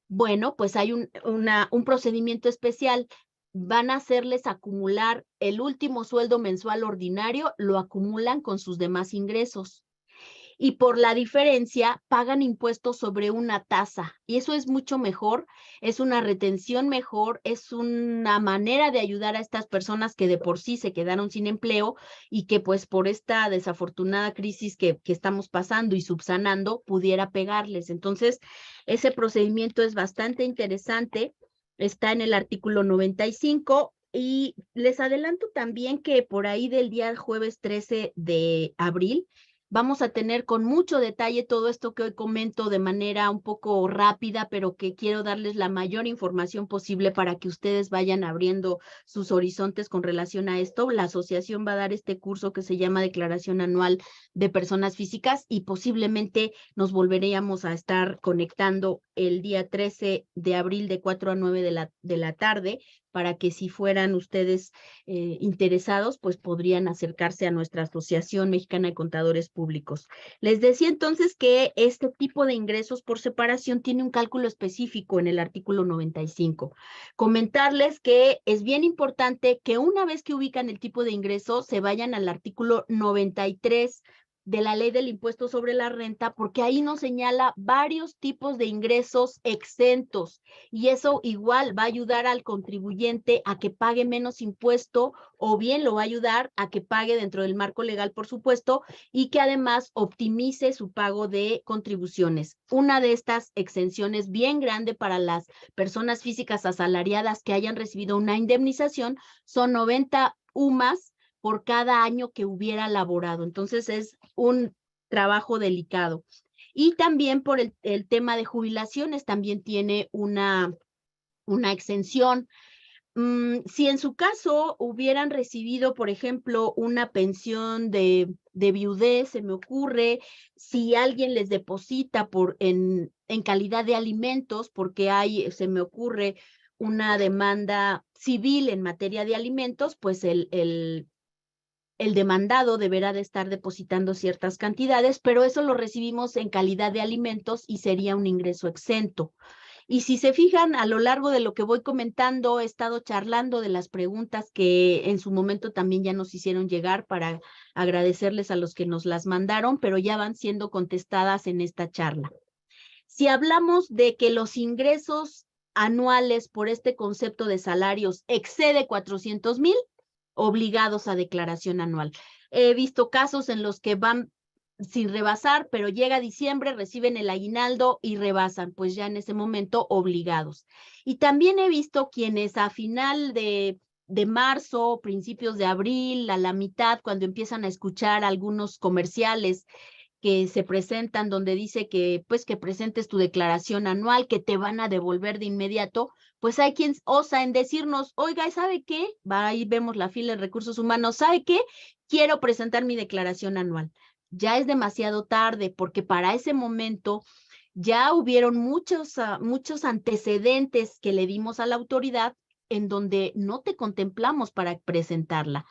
Bueno, pues hay un procedimiento especial. Van a hacerles acumular el último sueldo mensual ordinario, lo acumulan con sus demás ingresos. Y por la diferencia pagan impuestos sobre una tasa. Y eso es mucho mejor, es una retención mejor, es una manera de ayudar a estas personas que de por sí se quedaron sin empleo y que pues por esta desafortunada crisis que estamos pasando y subsanando pudiera pegarles. Entonces, ese procedimiento es bastante interesante, está en el artículo 95. Y les adelanto también que por ahí del día jueves 13 de abril, vamos a tener con mucho detalle todo esto que hoy comento de manera un poco rápida, pero que quiero darles la mayor información posible para que ustedes vayan abriendo sus horizontes con relación a esto. La asociación va a dar este curso que se llama Declaración Anual de Personas Físicas y posiblemente nos volveríamos a estar conectando el día 13 de abril de 4 a 9 de la tarde, para que si fueran ustedes interesados, pues podrían acercarse a nuestra Asociación Mexicana de Contadores Públicos. Les decía entonces que este tipo de ingresos por separación tiene un cálculo específico en el artículo 95. Comentarles que es bien importante que una vez que ubican el tipo de ingreso, se vayan al artículo 93 de la Ley del Impuesto sobre la Renta, porque ahí nos señala varios tipos de ingresos exentos, y eso igual va a ayudar al contribuyente a que pague menos impuesto, o bien lo va a ayudar a que pague dentro del marco legal, por supuesto, y que además optimice su pago de contribuciones. Una de estas exenciones bien grande para las personas físicas asalariadas que hayan recibido una indemnización son 90 UMAS por cada año que hubiera laborado. Entonces es un trabajo delicado. Y también por el tema de jubilaciones, también tiene una exención. Si en su caso hubieran recibido, por ejemplo, una pensión de viudez, se me ocurre, si alguien les deposita en calidad de alimentos, porque se me ocurre una demanda civil en materia de alimentos, pues el demandado deberá de estar depositando ciertas cantidades, pero eso lo recibimos en calidad de alimentos y sería un ingreso exento. Y si se fijan, a lo largo de lo que voy comentando, he estado charlando de las preguntas que en su momento también ya nos hicieron llegar, para agradecerles a los que nos las mandaron, pero ya van siendo contestadas en esta charla. Si hablamos de que los ingresos anuales por este concepto de salarios excede 400,000, obligados a declaración anual. He visto casos en los que van sin rebasar, pero llega diciembre, reciben el aguinaldo y rebasan, pues ya en ese momento obligados. Y también he visto quienes a final de marzo, principios de abril, a la mitad, cuando empiezan a escuchar algunos comerciales que se presentan donde dice que pues que presentes tu declaración anual, que te van a devolver de inmediato, pues hay quien osa en decirnos, oiga, ¿sabe qué? Ahí vemos la fila de recursos humanos, ¿sabe qué? Quiero presentar mi declaración anual. Ya es demasiado tarde, porque para ese momento ya hubieron muchos antecedentes que le dimos a la autoridad en donde no te contemplamos para presentarla.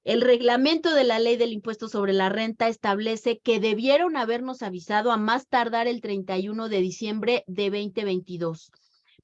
El reglamento de la Ley del Impuesto sobre la Renta establece que debieron habernos avisado a más tardar el 31 de diciembre de 2022.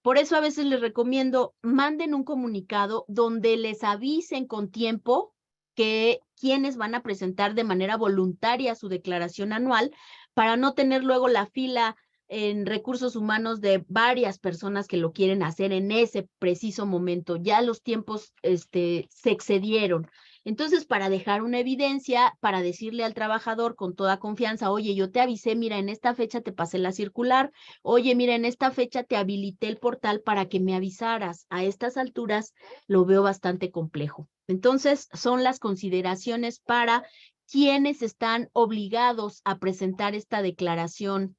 Por eso a veces les recomiendo, manden un comunicado donde les avisen con tiempo que quienes van a presentar de manera voluntaria su declaración anual para no tener luego la fila en recursos humanos de varias personas que lo quieren hacer en ese preciso momento. Ya los tiempos se excedieron. Entonces, para dejar una evidencia, para decirle al trabajador con toda confianza, oye, yo te avisé, mira, en esta fecha te pasé la circular, oye, mira, en esta fecha te habilité el portal para que me avisaras. A estas alturas lo veo bastante complejo. Entonces, son las consideraciones para quienes están obligados a presentar esta declaración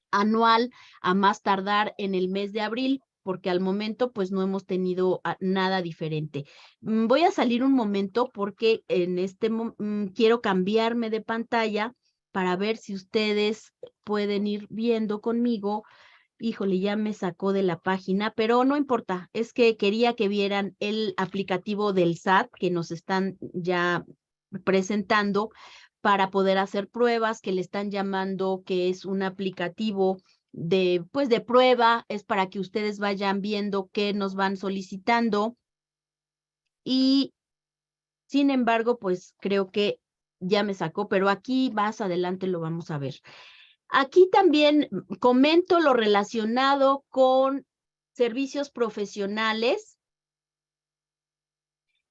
anual a más tardar en el mes de abril, porque al momento pues no hemos tenido nada diferente. Voy a salir un momento porque en quiero cambiarme de pantalla para ver si ustedes pueden ir viendo conmigo. Híjole, ya me sacó de la página, pero no importa, es que quería que vieran el aplicativo del SAT que nos están ya presentando para poder hacer pruebas, que le están llamando que es un aplicativo pues de prueba, es para que ustedes vayan viendo qué nos van solicitando. Y sin embargo, pues creo que ya me sacó, pero aquí más adelante lo vamos a ver. Aquí también comento lo relacionado con servicios profesionales,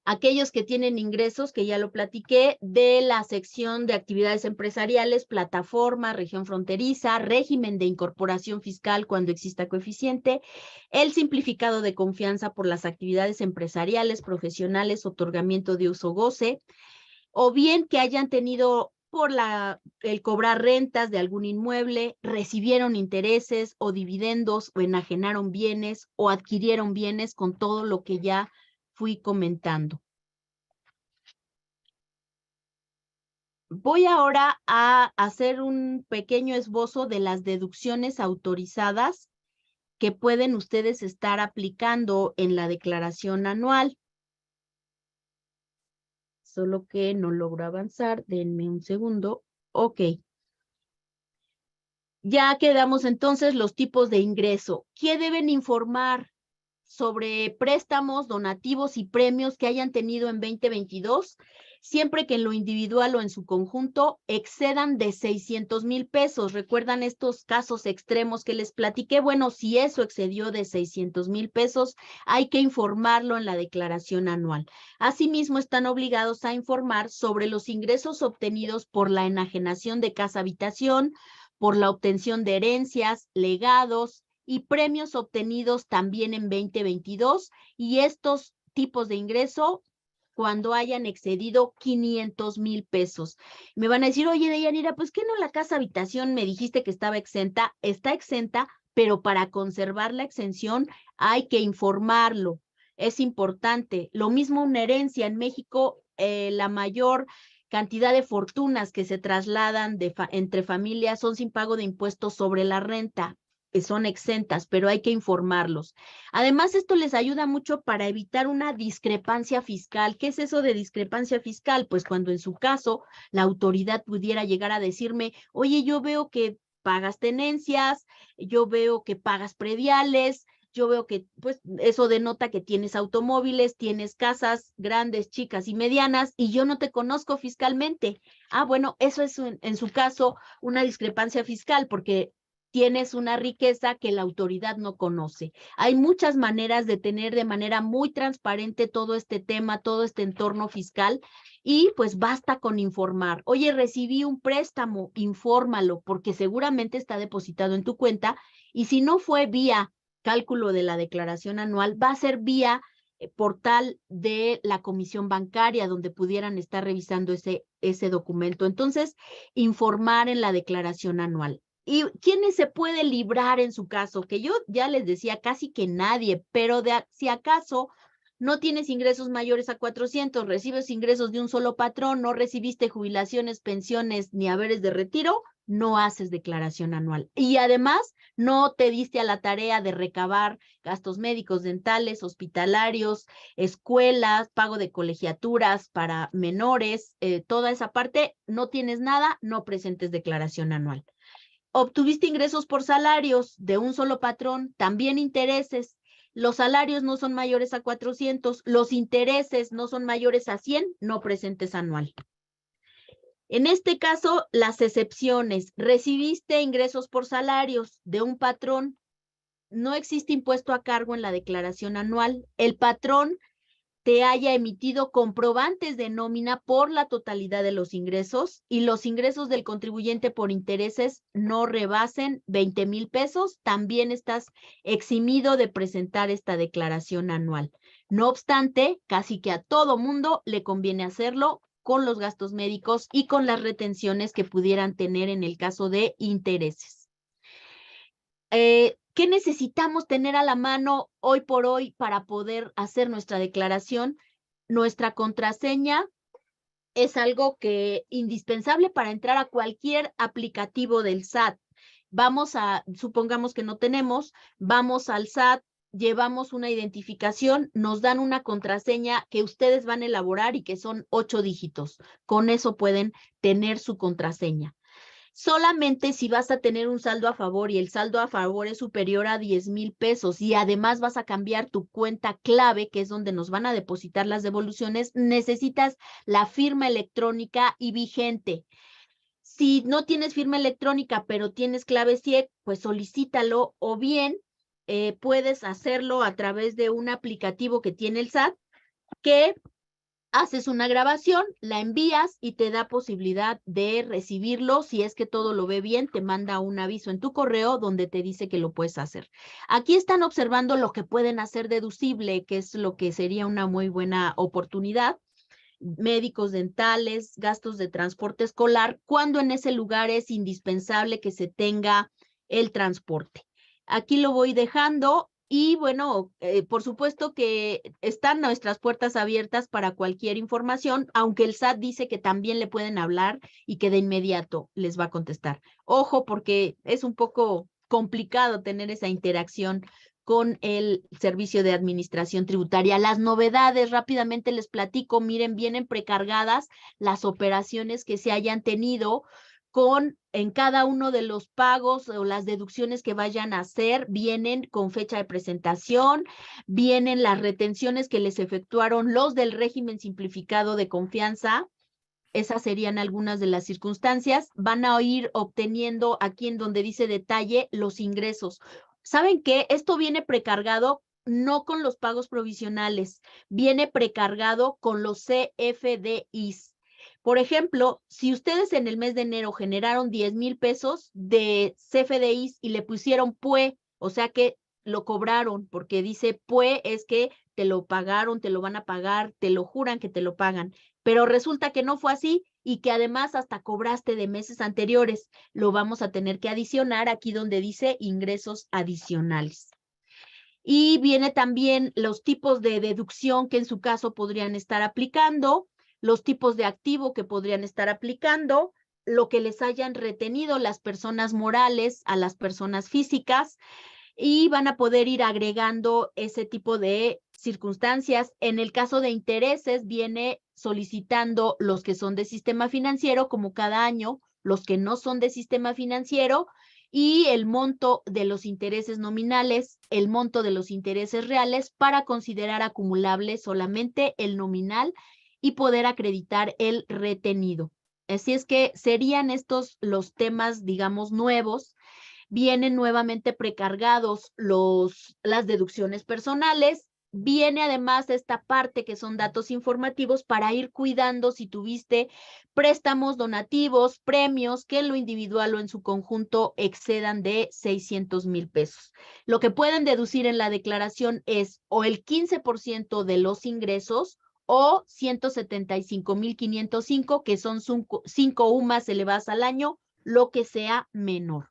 aquellos que tienen ingresos, que ya lo platiqué, de la sección de actividades empresariales, plataforma, región fronteriza, régimen de incorporación fiscal cuando exista coeficiente, el simplificado de confianza por las actividades empresariales, profesionales, otorgamiento de uso goce, o bien que hayan tenido por el cobrar rentas de algún inmueble, recibieron intereses o dividendos o enajenaron bienes o adquirieron bienes con todo lo que ya fui comentando. Voy ahora a hacer un pequeño esbozo de las deducciones autorizadas que pueden ustedes estar aplicando en la declaración anual. Solo que no logro avanzar. Denme un segundo. Ok. Ya quedamos entonces los tipos de ingreso. ¿Qué deben informar sobre préstamos, donativos y premios que hayan tenido en 2022? Siempre que en lo individual o en su conjunto excedan de 600,000 pesos. ¿Recuerdan estos casos extremos que les platiqué? Bueno, si eso excedió de 600,000 pesos, hay que informarlo en la declaración anual. Asimismo, están obligados a informar sobre los ingresos obtenidos por la enajenación de casa-habitación, por la obtención de herencias, legados y premios obtenidos también en 2022, y estos tipos de ingreso cuando hayan excedido 500,000 pesos. Me van a decir, oye, Deyanira, pues ¿qué no la casa habitación me dijiste que estaba exenta? Está exenta, pero para conservar la exención hay que informarlo. Es importante. Lo mismo una herencia. En México, la mayor cantidad de fortunas que se trasladan entre familias son sin pago de impuestos sobre la renta, que son exentas, pero hay que informarlos. Además, esto les ayuda mucho para evitar una discrepancia fiscal. ¿Qué es eso de discrepancia fiscal? Pues cuando en su caso la autoridad pudiera llegar a decirme, oye, yo veo que pagas tenencias, yo veo que pagas prediales, yo veo que pues eso denota que tienes automóviles, tienes casas grandes, chicas y medianas, y yo no te conozco fiscalmente. Ah, bueno, eso es en su caso una discrepancia fiscal, porque tienes una riqueza que la autoridad no conoce. Hay muchas maneras de tener de manera muy transparente todo este tema, todo este entorno fiscal, y pues basta con informar. Oye, recibí un préstamo, infórmalo, porque seguramente está depositado en tu cuenta, y si no fue vía cálculo de la declaración anual, va a ser vía portal de la comisión bancaria, donde pudieran estar revisando ese documento. Entonces, informar en la declaración anual. ¿Y quiénes se puede librar en su caso? Que yo ya les decía casi que nadie, pero si acaso no tienes ingresos mayores a 400, recibes ingresos de un solo patrón, no recibiste jubilaciones, pensiones ni haberes de retiro, no haces declaración anual. Y además, no te diste a la tarea de recabar gastos médicos, dentales, hospitalarios, escuelas, pago de colegiaturas para menores, toda esa parte, no tienes nada, no presentes declaración anual. Obtuviste ingresos por salarios de un solo patrón, también intereses. Los salarios no son mayores a 400, los intereses no son mayores a 100, no presentes anual. En este caso, las excepciones. Recibiste ingresos por salarios de un patrón, no existe impuesto a cargo en la declaración anual. El patrón te haya emitido comprobantes de nómina por la totalidad de los ingresos y los ingresos del contribuyente por intereses no rebasen 20,000 pesos, también estás eximido de presentar esta declaración anual. No obstante, casi que a todo mundo le conviene hacerlo con los gastos médicos y con las retenciones que pudieran tener en el caso de intereses. ¿Qué necesitamos tener a la mano hoy por hoy para poder hacer nuestra declaración? Nuestra contraseña es algo que indispensable para entrar a cualquier aplicativo del SAT. Supongamos que no tenemos, vamos al SAT, llevamos una identificación, nos dan una contraseña que ustedes van a elaborar y que son 8 dígitos. Con eso pueden tener su contraseña. Solamente si vas a tener un saldo a favor y el saldo a favor es superior a 10,000 pesos y además vas a cambiar tu cuenta clave, que es donde nos van a depositar las devoluciones, necesitas la firma electrónica y vigente. Si no tienes firma electrónica, pero tienes clave CIEC, pues solicítalo, o bien puedes hacerlo a través de un aplicativo que tiene el SAT, que haces una grabación, la envías y te da posibilidad de recibirlo. Si es que todo lo ve bien, te manda un aviso en tu correo donde te dice que lo puedes hacer. Aquí están observando lo que pueden hacer deducible, que es lo que sería una muy buena oportunidad. Médicos dentales, gastos de transporte escolar, cuando en ese lugar es indispensable que se tenga el transporte. Aquí lo voy dejando. Y bueno, por supuesto que están nuestras puertas abiertas para cualquier información, aunque el SAT dice que también le pueden hablar y que de inmediato les va a contestar. Ojo, porque es un poco complicado tener esa interacción con el Servicio de Administración Tributaria. Las novedades, rápidamente les platico, miren, vienen precargadas las operaciones que se hayan tenido en cada uno de los pagos o las deducciones que vayan a hacer, vienen con fecha de presentación, vienen las retenciones que les efectuaron los del régimen simplificado de confianza. Esas serían algunas de las circunstancias. Van a ir obteniendo aquí en donde dice detalle los ingresos. ¿Saben qué? Esto viene precargado no con los pagos provisionales, viene precargado con los CFDIs. Por ejemplo, si ustedes en el mes de enero generaron 10,000 pesos de CFDIs y le pusieron PUE, o sea que lo cobraron, porque dice PUE es que te lo pagaron, te lo van a pagar, te lo juran que te lo pagan, pero resulta que no fue así y que además hasta cobraste de meses anteriores. Lo vamos a tener que adicionar aquí donde dice ingresos adicionales. Y viene también los tipos de deducción que en su caso podrían estar aplicando, los tipos de activo que podrían estar aplicando, lo que les hayan retenido las personas morales a las personas físicas, y van a poder ir agregando ese tipo de circunstancias. En el caso de intereses, viene solicitando los que son de sistema financiero, como cada año, los que no son de sistema financiero, y el monto de los intereses nominales, el monto de los intereses reales, para considerar acumulable solamente el nominal y poder acreditar el retenido. Así es que serían estos los temas, digamos, nuevos. Vienen nuevamente precargados las deducciones personales. Viene además esta parte que son datos informativos para ir cuidando si tuviste préstamos, donativos, premios que en lo individual o en su conjunto excedan de 600,000 pesos. Lo que pueden deducir en la declaración es o el 15% de los ingresos o 175,505, que son 5 UMAS elevadas al año, lo que sea menor.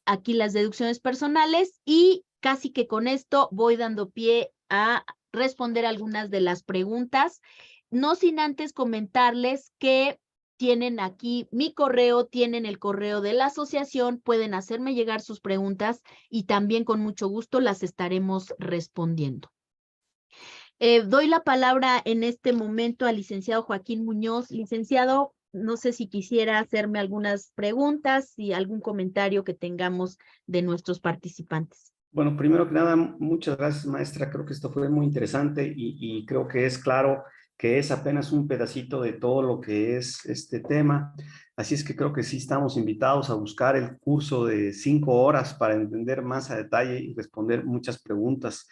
Aquí las deducciones personales, y casi que con esto voy dando pie a responder algunas de las preguntas, no sin antes comentarles que tienen aquí mi correo, tienen el correo de la asociación, pueden hacerme llegar sus preguntas y también con mucho gusto las estaremos respondiendo. Doy la palabra en este momento al licenciado Joaquín Muñoz. Licenciado, no sé si quisiera hacerme algunas preguntas y algún comentario que tengamos de nuestros participantes. Bueno, primero que nada, muchas gracias, maestra. Creo que esto fue muy interesante y creo que es claro que es apenas un pedacito de todo lo que es este tema. Así es que creo que sí estamos invitados a buscar el curso de 5 horas para entender más a detalle y responder muchas preguntas.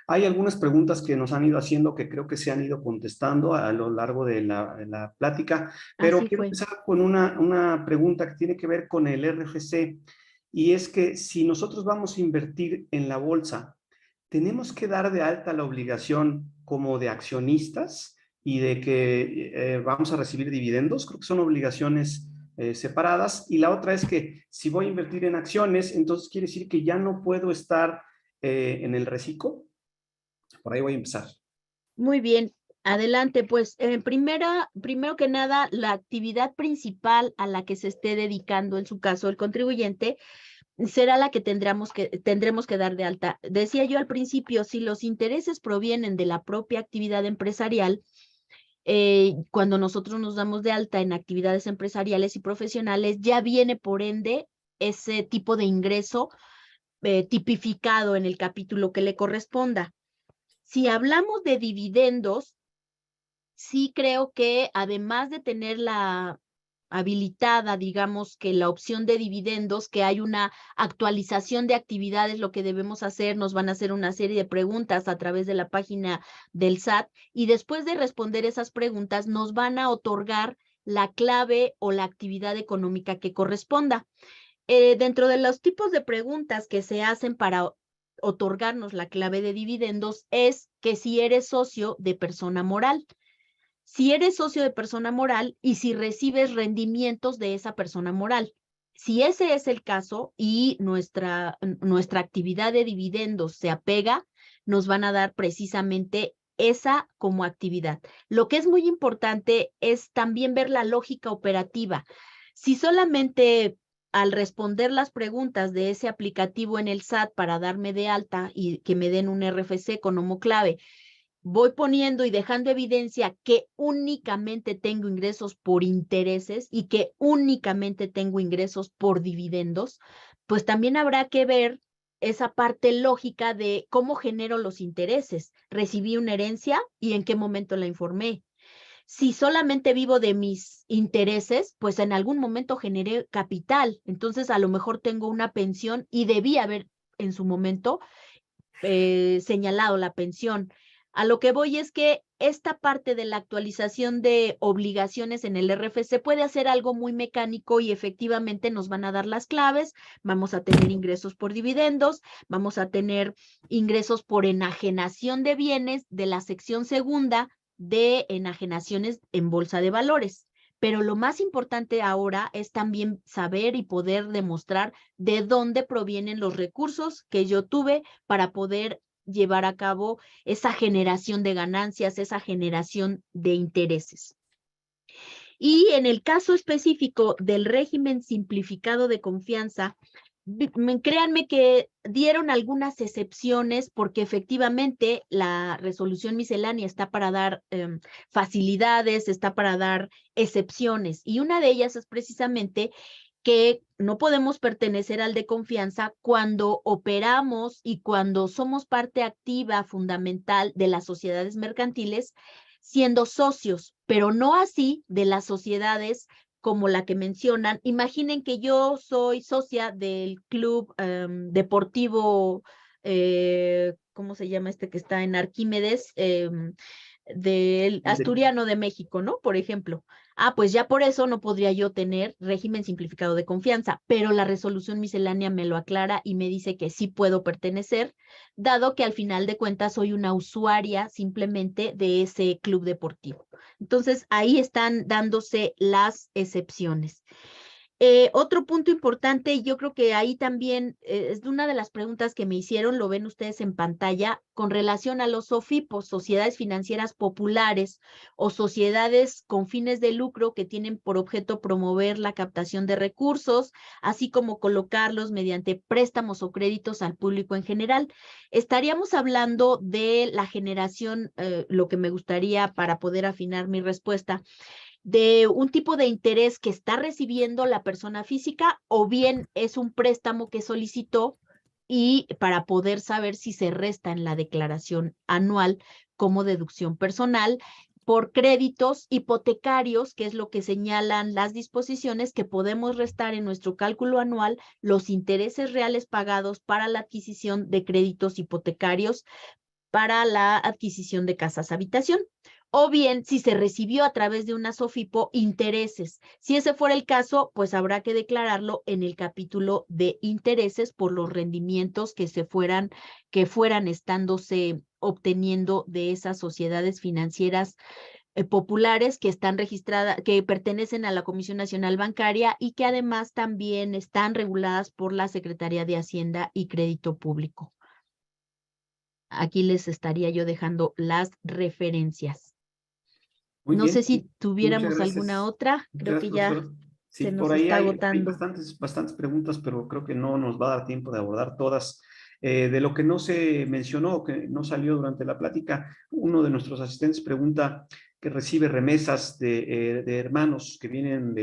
Hay algunas preguntas que nos han ido haciendo que creo que se han ido contestando a lo largo de la plática, pero Así quiero fue. empezar con una pregunta que tiene que ver con el RFC. Y es que si nosotros vamos a invertir en la bolsa, tenemos que dar de alta la obligación como de accionistas y de que vamos a recibir dividendos. Creo que son obligaciones separadas. Y la otra es que si voy a invertir en acciones, entonces quiere decir que ya no puedo estar en el reciclo. Por ahí voy a empezar. Muy bien, adelante. Pues primero que nada, la actividad principal a la que se esté dedicando, en su caso, el contribuyente, será la que tendremos que dar de alta. Decía yo al principio, si los intereses provienen de la propia actividad empresarial, cuando nosotros nos damos de alta en actividades empresariales y profesionales, ya viene por ende ese tipo de ingreso tipificado en el capítulo que le corresponda. Si hablamos de dividendos, sí creo que además de tener la habilitada, digamos, que la opción de dividendos, que hay una actualización de actividades, lo que debemos hacer, nos van a hacer una serie de preguntas a través de la página del SAT y después de responder esas preguntas nos van a otorgar la clave o la actividad económica que corresponda. Dentro de los tipos de preguntas que se hacen para otorgarnos la clave de dividendos es que si eres socio de persona moral. Si eres socio de persona moral y si recibes rendimientos de esa persona moral. Si ese es el caso y nuestra actividad de dividendos se apega, nos van a dar precisamente esa como actividad. Lo que es muy importante es también ver la lógica operativa. Si solamente al responder las preguntas de ese aplicativo en el SAT para darme de alta y que me den un RFC como clave, voy poniendo y dejando evidencia que únicamente tengo ingresos por intereses y que únicamente tengo ingresos por dividendos, pues también habrá que ver esa parte lógica de cómo genero los intereses. ¿Recibí una herencia y en qué momento la informé? Si solamente vivo de mis intereses, pues en algún momento generé capital. Entonces, a lo mejor tengo una pensión y debí haber en su momento señalado la pensión. A lo que voy es que esta parte de la actualización de obligaciones en el RFC puede hacer algo muy mecánico y efectivamente nos van a dar las claves, vamos a tener ingresos por dividendos, vamos a tener ingresos por enajenación de bienes de la sección segunda de enajenaciones en bolsa de valores. Pero lo más importante ahora es también saber y poder demostrar de dónde provienen los recursos que yo tuve para poder llevar a cabo esa generación de ganancias, esa generación de intereses. Y en el caso específico del régimen simplificado de confianza, créanme que dieron algunas excepciones porque efectivamente la resolución miscelánea está para dar facilidades, está para dar excepciones y una de ellas es precisamente que no podemos pertenecer al de confianza cuando operamos y cuando somos parte activa fundamental de las sociedades mercantiles siendo socios, pero no así de las sociedades como la que mencionan. Imaginen que yo soy socia del club deportivo, ¿cómo se llama este que está en Arquímedes? Del Asturiano de México, ¿no? Por ejemplo. Pues ya por eso no podría yo tener régimen simplificado de confianza, pero la resolución miscelánea me lo aclara y me dice que sí puedo pertenecer, dado que al final de cuentas soy una usuaria simplemente de ese club deportivo. Entonces, ahí están dándose las excepciones. Otro punto importante, y yo creo que ahí también es una de las preguntas que me hicieron, lo ven ustedes en pantalla, con relación a los SOFIPOS, sociedades financieras populares o sociedades con fines de lucro que tienen por objeto promover la captación de recursos, así como colocarlos mediante préstamos o créditos al público en general. Estaríamos hablando de la generación, lo que me gustaría para poder afinar mi respuesta, de un tipo de interés que está recibiendo la persona física, o bien es un préstamo que solicitó, y para poder saber si se resta en la declaración anual como deducción personal por créditos hipotecarios, que es lo que señalan las disposiciones, que podemos restar en nuestro cálculo anual los intereses reales pagados para la adquisición de créditos hipotecarios para la adquisición de casas habitación. O bien, si se recibió a través de una SOFIPO, intereses. Si ese fuera el caso, pues habrá que declararlo en el capítulo de intereses por los rendimientos que fueran estándose obteniendo de esas sociedades financieras populares que están registradas, que pertenecen a la Comisión Nacional Bancaria y que además también están reguladas por la Secretaría de Hacienda y Crédito Público. Aquí les estaría yo dejando las referencias. Muy No bien, sé si muchas tuviéramos alguna gracias. otra, Muchas creo gracias, que ya profesor. Sí, se por nos ahí está hay agotando. bastantes preguntas, pero creo que no nos va a dar tiempo de abordar todas. De lo que no se mencionó, que no salió durante la plática, uno de nuestros asistentes pregunta que recibe remesas de hermanos que vienen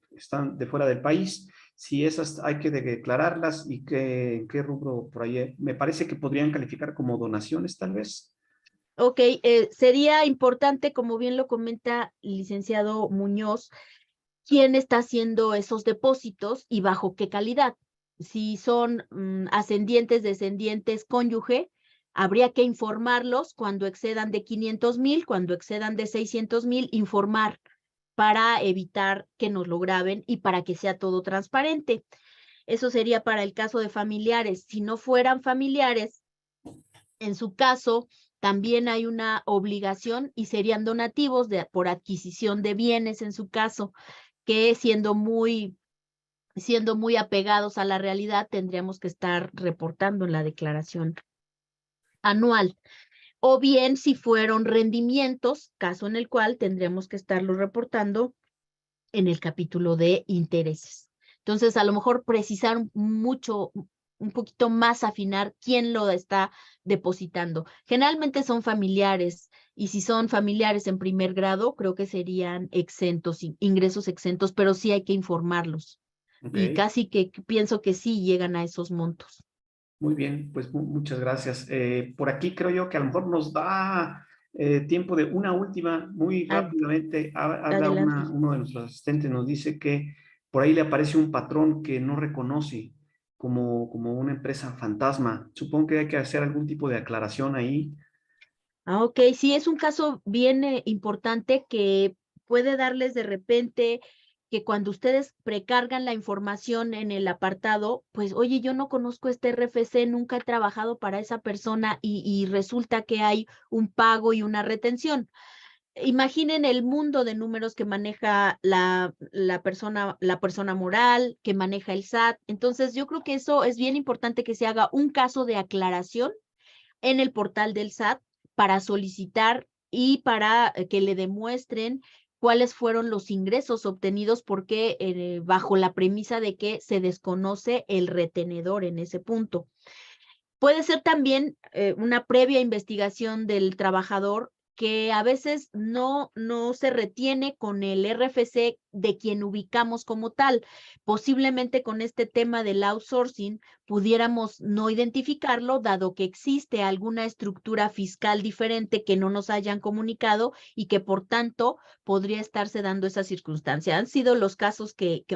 están de fuera del país, si esas hay que declararlas y qué rubro por ahí. Me parece que podrían calificar como donaciones, tal vez. Ok, sería importante, como bien lo comenta el licenciado Muñoz, quién está haciendo esos depósitos y bajo qué calidad. Si son ascendientes, descendientes, cónyuge, habría que informarlos cuando excedan de 500,000, cuando excedan de 600,000, informar para evitar que nos lo graben y para que sea todo transparente. Eso sería para el caso de familiares. Si no fueran familiares, en su caso, también hay una obligación y serían donativos por adquisición de bienes en su caso, que siendo muy apegados a la realidad, tendríamos que estar reportando en la declaración anual. O bien si fueron rendimientos, caso en el cual tendríamos que estarlo reportando en el capítulo de intereses. Entonces, a lo mejor precisar mucho, un poquito más afinar quién lo está depositando. Generalmente son familiares, y si son familiares en primer grado, creo que serían exentos, ingresos exentos, pero sí hay que informarlos. Y Ok. casi que pienso que sí llegan a esos montos. Muy bien, pues muchas gracias. Por aquí creo yo que a lo mejor nos da tiempo de una última, muy Ad- rápidamente. Habla Adelante. uno de nuestros asistentes, nos dice que por ahí le aparece un patrón que no reconoce como una empresa fantasma. Supongo que hay que hacer algún tipo de aclaración ahí. Ok, sí, es un caso bien importante que puede darles de repente que cuando ustedes precargan la información en el apartado, pues, oye, yo no conozco este RFC, nunca he trabajado para esa persona y resulta que hay un pago y una retención. Imaginen el mundo de números que maneja la persona moral, que maneja el SAT. Entonces, yo creo que eso es bien importante que se haga un caso de aclaración en el portal del SAT para solicitar y para que le demuestren cuáles fueron los ingresos obtenidos, porque bajo la premisa de que se desconoce el retenedor en ese punto. Puede ser también una previa investigación del trabajador que a veces no se retiene con el RFC de quien ubicamos como tal. Posiblemente con este tema del outsourcing pudiéramos no identificarlo, dado que existe alguna estructura fiscal diferente que no nos hayan comunicado y que por tanto podría estarse dando esa circunstancia. Han sido los casos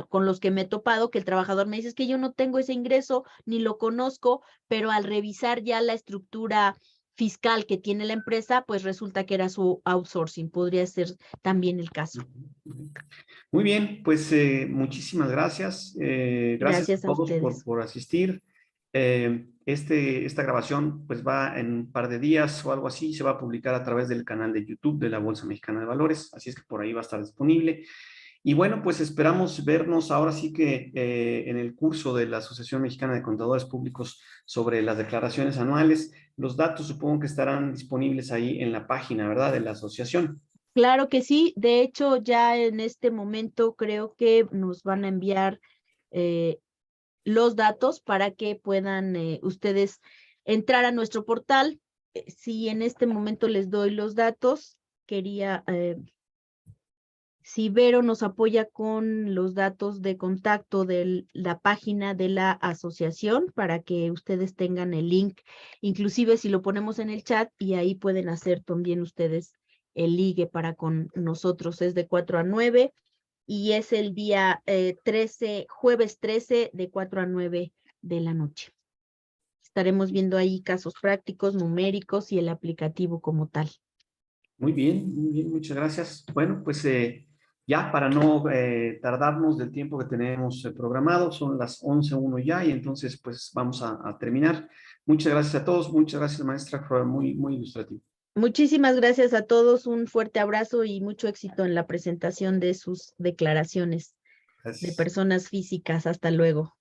con los que me he topado, que el trabajador me dice: es que yo no tengo ese ingreso ni lo conozco, pero al revisar ya la estructura fiscal que tiene la empresa, pues resulta que era su outsourcing. Podría ser también el caso. Muy bien, pues muchísimas gracias. Gracias a Gracias a todos ustedes. por asistir. Esta grabación pues va en un par de días o algo así, se va a publicar a través del canal de YouTube de la Bolsa Mexicana de Valores, así es que por ahí va a estar disponible. Y bueno, pues esperamos vernos ahora sí que en el curso de la Asociación Mexicana de Contadores Públicos sobre las declaraciones anuales. Los datos supongo que estarán disponibles ahí en la página, ¿verdad?, de la asociación. Claro que sí. De hecho, ya en este momento creo que nos van a enviar eh, los datos para que puedan ustedes entrar a nuestro portal. Si en este momento les doy los datos, quería Si Vero nos apoya con los datos de contacto de la página de la asociación para que ustedes tengan el link, inclusive si lo ponemos en el chat y ahí pueden hacer también ustedes el ligue para con nosotros. Es de 4 a 9 y es el día jueves 13 de 4 a 9 de la noche. Estaremos viendo ahí casos prácticos, numéricos y el aplicativo como tal. Muy bien, muchas gracias. Bueno, pues ya para no tardarnos del tiempo que tenemos programado, son las 11:01 ya y entonces pues vamos a terminar. Muchas gracias a todos, muchas gracias maestra, fue muy ilustrativo. Muchísimas gracias a todos, un fuerte abrazo y mucho éxito en la presentación de sus declaraciones de Gracias. personas físicas. Hasta luego.